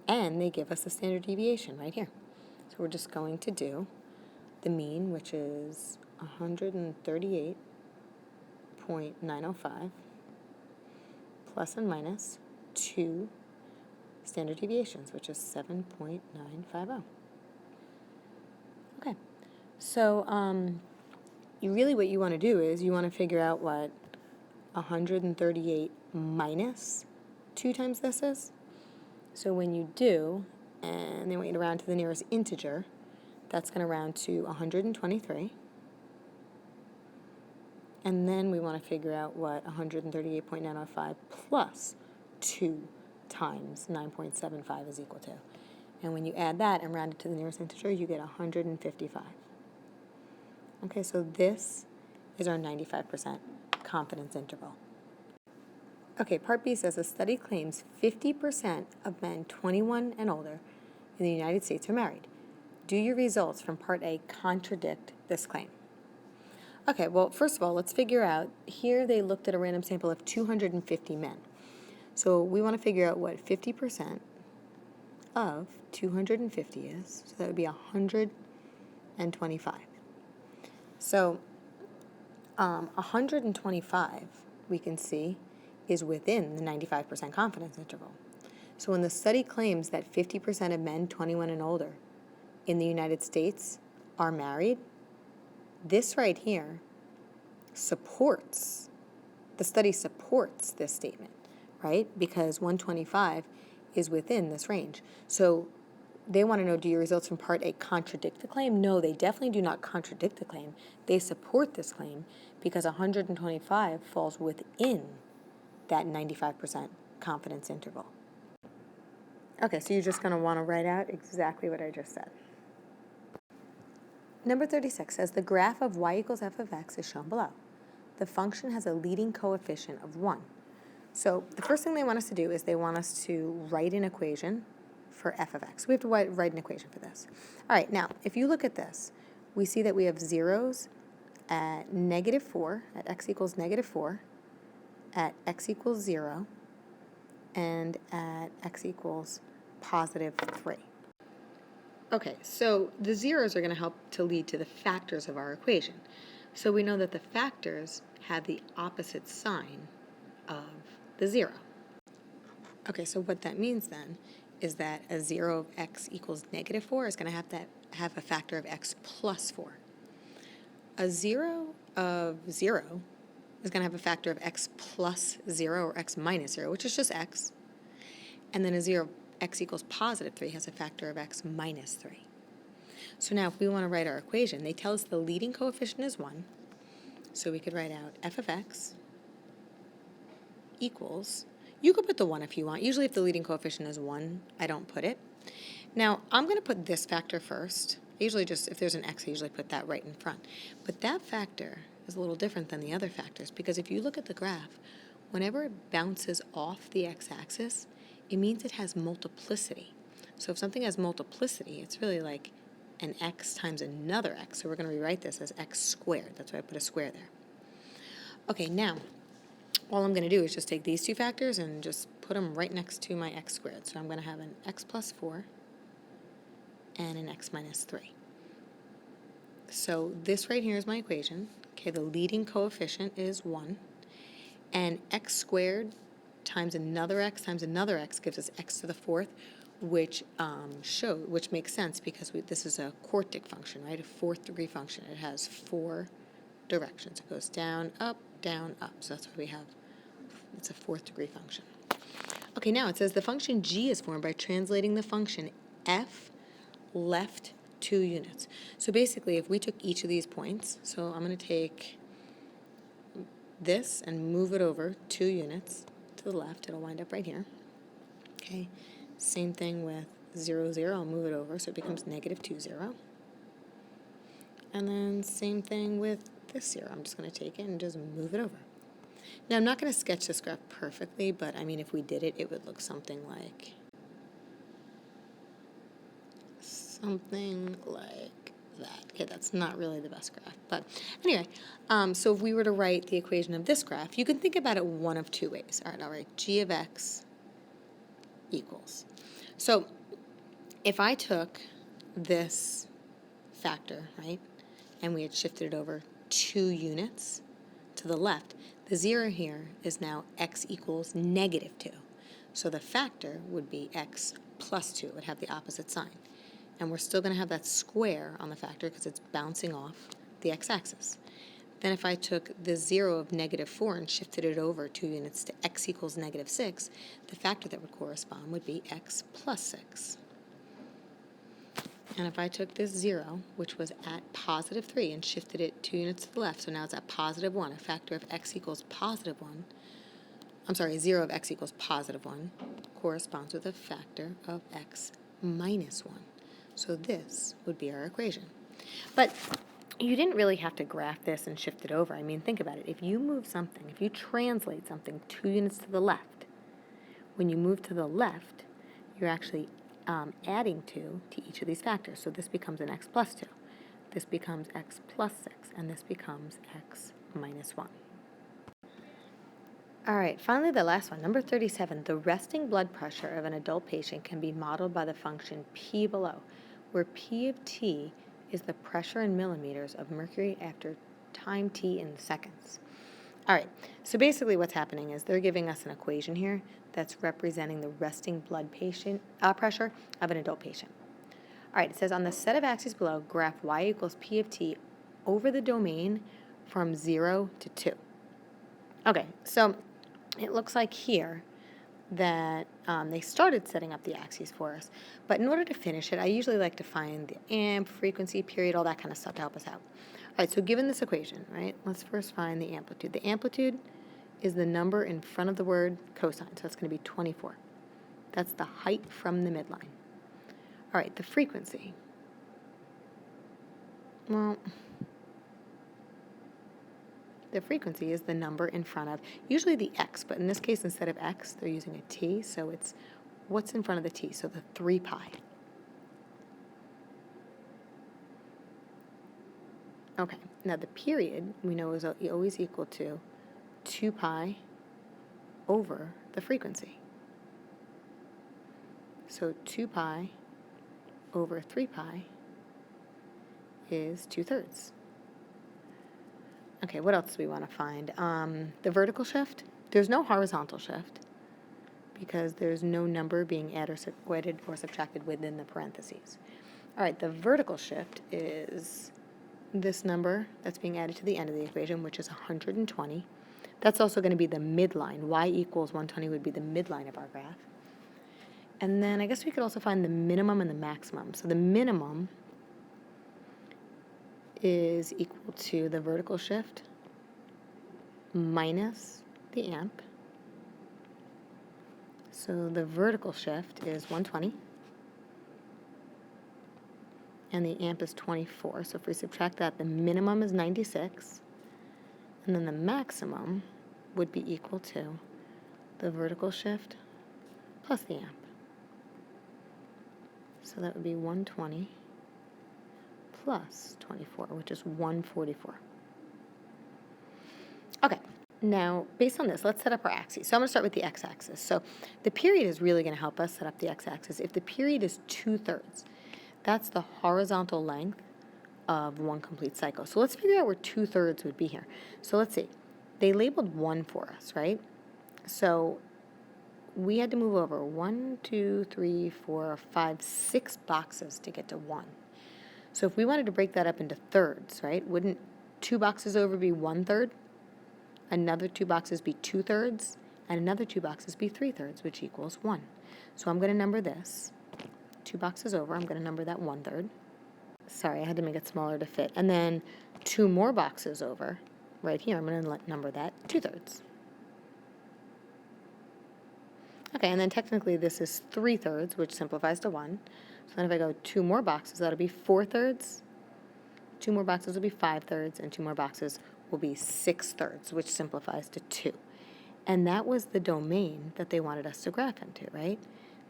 and they give us the standard deviation right here. So we're just going to do the mean, which is 138.905, plus and minus 2 standard deviations, which is 7.950. Okay, so what you want to do is you want to figure out what 138 minus 2 times this is. So when you do, and then want you to round to the nearest integer, that's going to round to 123. And then we want to figure out what 138.905 plus 2 times 9.75 is equal to. And when you add that and round it to the nearest integer, you get 155. Okay, so this is our 95% confidence interval. Okay, part B says a study claims 50% of men 21 and older in the United States are married. do your results from part A contradict this claim? Okay, well, first of all, let's figure out, here they looked at a random sample of 250 men. So we want to figure out what 50% of 250 is. So that would be 125. So 125, we can see, is within the 95% confidence interval. So when the study claims that 50% of men 21 and older in the United States are married, this right here supports, the study supports this statement, right? Because 125 is within this range. So they want to know, do your results from part A contradict the claim? No, they definitely do not contradict the claim. They support this claim because 125 falls within that 95% confidence interval. Okay, so you're just going to want to write out exactly what I just said. Number 36 says the graph of y equals f of x is shown below. The function has a leading coefficient of 1. So the first thing they want us to do is they want us to write an equation for f of x. We have to write an equation for this. All right, now, if you look at this, we see that we have zeros at -4, at x equals -4, at x equals 0, and at x equals +3. Okay, so the zeros are going to help to lead to the factors of our equation. So we know that the factors have the opposite sign of the 0. Okay, so what that means then is that a 0 of x equals -4 is going to have a factor of x plus 4. A 0 of 0 is going to have a factor of x plus 0 or x minus 0, which is just x. And then a 0 of x equals +3 has a factor of x minus 3. So now if we want to write our equation, they tell us the leading coefficient is 1. So we could write out f of x equals, you could put the 1 if you want. Usually if the leading coefficient is 1, I don't put it. Now I'm going to put this factor first. I usually just, if there's an x, I usually put that right in front. But that factor is a little different than the other factors because if you look at the graph, whenever it bounces off the x-axis, it means it has multiplicity. So if something has multiplicity, it's really like an x times another x. So we're going to rewrite this as x squared. That's why I put a square there. Okay, now, all I'm going to do is just take these two factors and just put them right next to my x squared. So I'm going to have an x plus 4 and an x minus 3. So this right here is my equation. Okay, the leading coefficient is 1. And x squared times another x gives us x to the 4th, which makes sense because this is a quartic function, right? A 4th degree function. It has 4 directions. It goes down, up. So that's why we have, it's a 4th degree function. Okay, now it says the function g is formed by translating the function f left 2 units. So basically, if we took each of these points, so I'm going to take this and move it over 2 units to the left. It'll wind up right here. Okay, same thing with 0, 0. I'll move it over so it becomes -2, 0. And then same thing with this 0. I'm just going to take it and just move it over. Now, I'm not going to sketch this graph perfectly, but I mean, if we did it, it would look something like that. Okay, that's not really the best graph. But anyway, so if we were to write the equation of this graph, you can think about it one of 2 ways. All right, I'll write g of x equals. So if I took this factor, right, and we had shifted it over 2 units to the left, the 0 here is now x equals -2. So the factor would be x plus 2. It would have the opposite sign. And we're still going to have that square on the factor because it's bouncing off the x-axis. Then if I took the 0 of -4 and shifted it over 2 units to x equals -6, the factor that would correspond would be x plus 6. And if I took this 0, which was at +3, and shifted it 2 units to the left, so now it's at +1, a factor of x equals +1, 0 of x equals +1 corresponds with a factor of x minus 1. So this would be our equation. But you didn't really have to graph this and shift it over. I mean, think about it. If you move something, if you translate something 2 units to the left, when you move to the left, you're actually adding 2 to each of these factors. So this becomes an x plus 2. This becomes x plus 6, and this becomes x minus 1. All right, finally the last one, number 37. The resting blood pressure of an adult patient can be modeled by the function P below, where P of t is the pressure in millimeters of mercury after time t in seconds. All right, so basically what's happening is they're giving us an equation here that's representing the resting blood pressure of an adult patient. All right, it says on the set of axes below, graph y equals P of t over the domain from 0 to 2. Okay, so it looks like here that they started setting up the axes for us, but in order to finish it, I usually like to find the amp, frequency, period, all that kind of stuff to help us out. All right, so given this equation, right, let's first find the amplitude. The amplitude is the number in front of the word cosine, so that's going to be 24. That's the height from the midline. All right, the frequency. Well, the frequency is the number in front of, usually the x, but in this case, instead of x, they're using a t, so it's what's in front of the t, so the 3 pi. Okay, now the period, we know, is always equal to 2 pi over the frequency. So 2 pi over 3 pi is 2/3. Okay, what else do we want to find? The vertical shift. There's no horizontal shift because there's no number being added or subtracted within the parentheses. All right, the vertical shift is this number that's being added to the end of the equation, which is 120. That's also going to be the midline. Y equals 120 would be the midline of our graph. And then I guess we could also find the minimum and the maximum. So the minimum is equal to the vertical shift minus the amp. So the vertical shift is 120, and the amp is 24. So if we subtract that, the minimum is 96, and then the maximum would be equal to the vertical shift plus the amp. So that would be 120 plus 24, which is 144. Okay, now based on this, let's set up our axes. So I'm going to start with the x-axis. So the period is really going to help us set up the x-axis. If the period is 2/3, that's the horizontal length of one complete cycle. So let's figure out where 2/3 would be here. So let's see. They labeled 1 for us, right? So we had to move over 1, 2, 3, 4, 5, 6 boxes to get to 1. So if we wanted to break that up into thirds, right, wouldn't 2 boxes over be 1/3? Another 2 boxes be 2/3? And another 2 boxes be 3/3, which equals 1. So I'm going to number this. 2 boxes over, I'm going to number that 1/3. Sorry, I had to make it smaller to fit. And then 2 more boxes over, right here, I'm going to number that 2/3. Okay, and then technically this is 3/3, which simplifies to 1. So then if I go 2 more boxes, that'll be 4/3. 2 more boxes will be 5/3, and 2 more boxes will be 6/3, which simplifies to 2. And that was the domain that they wanted us to graph into, right?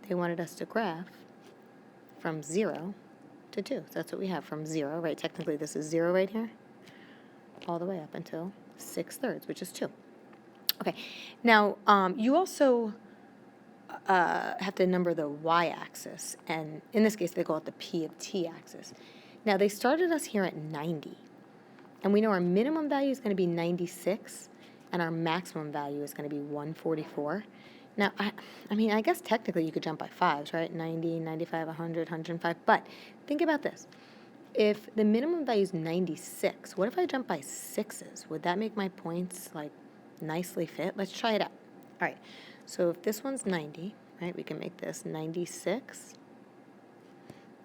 They wanted us to graph from 0 to 2. So that's what we have, from 0, right? Technically this is 0 right here, all the way up until 6/3, which is 2. Okay, now you also have to number the y-axis, and in this case they call it the P of t axis. Now they started us here at 90, and we know our minimum value is going to be 96, and our maximum value is going to be 144. Now, I mean, I guess technically you could jump by 5s, right? 90, 95, 100, 105, but think about this. If the minimum value is 96, what if I jump by 6s? Would that make my points, like, nicely fit? Let's try it out. All right. So if this one's 90, right, we can make this 96.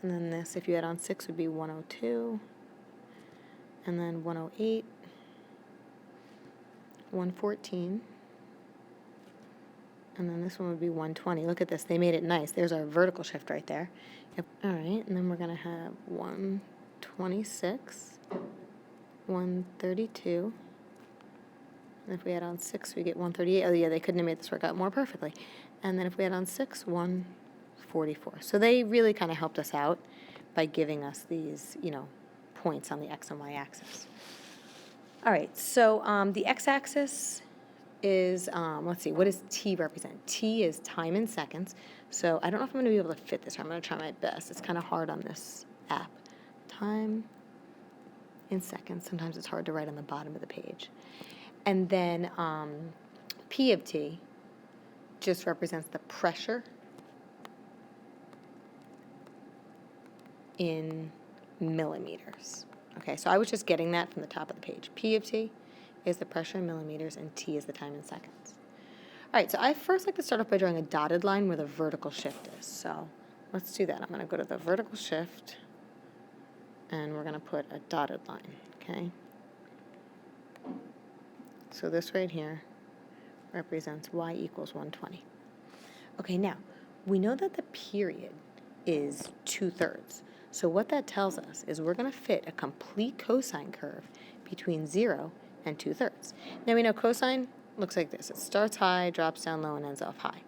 And then this, if you add on 6, would be 102. And then 108, 114. And then this one would be 120. Look at this. They made it nice. There's our vertical shift right there. Yep. All right. And then we're going to have 126, 132. And if we add on 6, we get 138. Oh, yeah, they couldn't have made this work out more perfectly. And then if we add on 6, 1 44. So they really kind of helped us out by giving us these, points on the x and y axis. All right, so the x-axis is, let's see, what does t represent? T is time in seconds. So I don't know if I'm going to be able to fit this. I'm going to try my best. It's kind of hard on this app. Time in seconds. Sometimes it's hard to write on the bottom of the page. And then P of t just represents the pressure in millimeters. Okay, so I was just getting that from the top of the page. P of t is the pressure in millimeters, and t is the time in seconds. All right, so I first like to start off by drawing a dotted line where the vertical shift is. So let's do that. I'm going to go to the vertical shift, and we're going to put a dotted line, okay? So this right here represents y equals 120. Okay, now, we know that the period is 2/3. So what that tells us is we're going to fit a complete cosine curve between 0 and 2/3. Now we know cosine looks like this. It starts high, drops down low, and ends off high.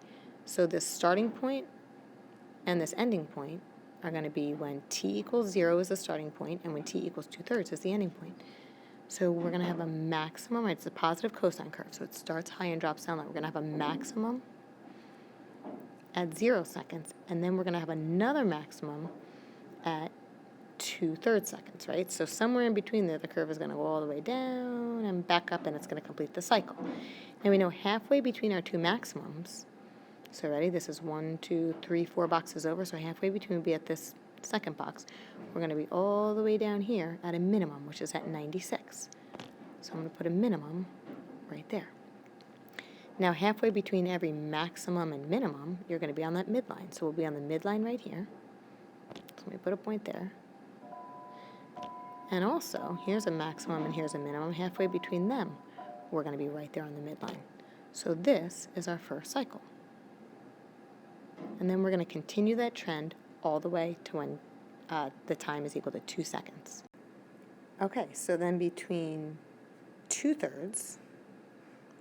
So this starting point and this ending point are going to be when t equals 0 is the starting point, and when t equals 2/3 is the ending point. So we're going to have a maximum, right? It's a positive cosine curve, so it starts high and drops down low. We're going to have a maximum at 0 seconds, and then we're going to have another maximum at 2/3 seconds, right? So somewhere in between there, the curve is going to go all the way down and back up, and it's going to complete the cycle. And we know halfway between our two maximums, so ready, this is 1, 2, 3, 4 boxes over, so halfway between would be at this second box. We're going to be all the way down here at a minimum, which is at 96. So I'm going to put a minimum right there. Now halfway between every maximum and minimum, you're going to be on that midline. So we'll be on the midline right here. So let me put a point there. And also, here's a maximum and here's a minimum. Halfway between them, we're going to be right there on the midline. So this is our first cycle. And then we're going to continue that trend all the way to when the time is equal to 2 seconds. Okay, so then between 2/3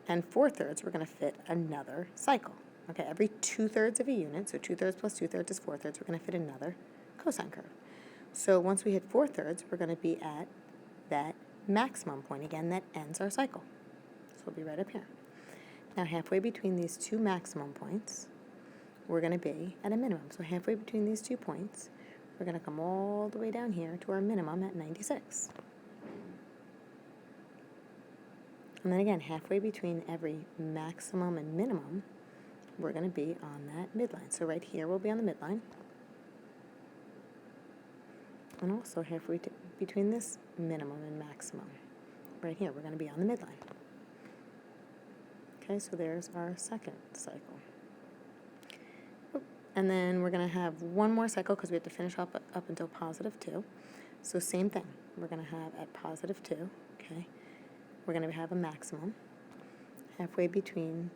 and 4/3, we're going to fit another cycle. Okay, every 2/3 of a unit, so 2/3 plus 2/3 is 4/3, we're going to fit another cosine curve. So once we hit 4/3, we're going to be at that maximum point again that ends our cycle. So we'll be right up here. Now halfway between these two maximum points, we're going to be at a minimum. So halfway between these 2 points, we're going to come all the way down here to our minimum at 96. And then again, halfway between every maximum and minimum, we're going to be on that midline. So right here we'll be on the midline. And also halfway between this minimum and maximum, right here, we're going to be on the midline. Okay, so there's our second cycle. And then we're going to have one more cycle because we have to finish up until +2. So same thing. We're going to have at +2, okay, we're going to have a maximum halfway between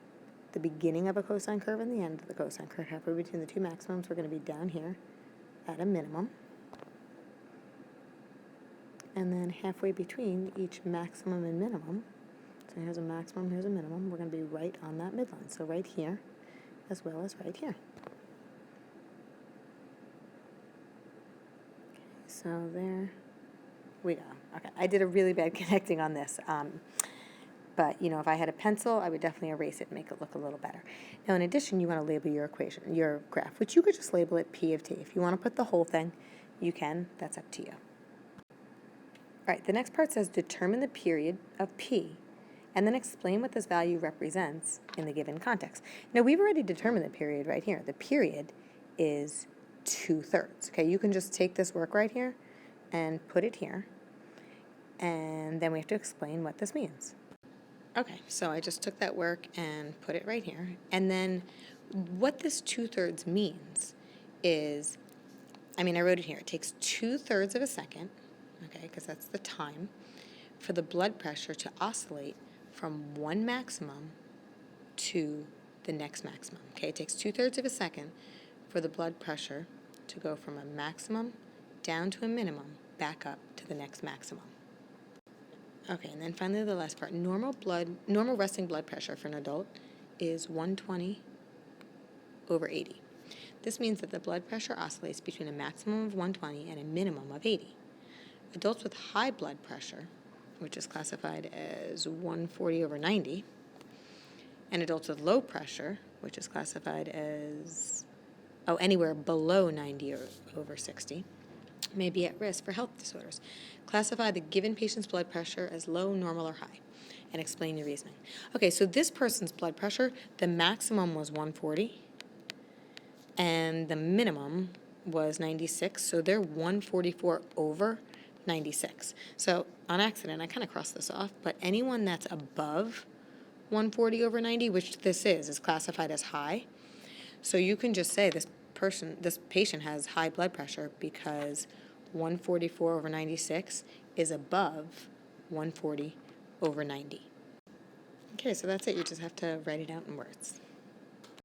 the beginning of a cosine curve and the end of the cosine curve. Halfway between the two maximums, we're going to be down here at a minimum. And then halfway between each maximum and minimum, so here's a maximum, here's a minimum, we're going to be right on that midline. So right here as well as right here. So there we go. Okay, I did a really bad connecting on this. But, if I had a pencil, I would definitely erase it and make it look a little better. Now, in addition, you want to label your equation, your graph, which you could just label it P of t. If you want to put the whole thing, you can. That's up to you. All right, the next part says determine the period of P, and then explain what this value represents in the given context. Now, we've already determined the period right here. The period is 2/3. Okay, you can just take this work right here and put it here, and then we have to explain what this means. Okay, so I just took that work and put it right here, and then what this 2/3 means is, I wrote it here. It takes 2/3 of a second, okay, because that's the time, for the blood pressure to oscillate from one maximum to the next maximum. Okay, it takes 2/3 of a second for the blood pressure to go from a maximum down to a minimum, back up to the next maximum. Okay, and then finally the last part. Normal resting blood pressure for an adult is 120/80. This means that the blood pressure oscillates between a maximum of 120 and a minimum of 80. Adults with high blood pressure, which is classified as 140 over 90, and adults with low pressure, which is classified as anywhere below 90 or over 60, may be at risk for health disorders. Classify the given patient's blood pressure as low, normal, or high, and explain your reasoning. Okay, so this person's blood pressure, the maximum was 140, and the minimum was 96, so they're 144 over 96. So on accident, I kind of crossed this off, but anyone that's above 140 over 90, which this is classified as high. So you can just say this patient has high blood pressure because 144 over 96 is above 140 over 90. Okay, so that's it. You just have to write it out in words.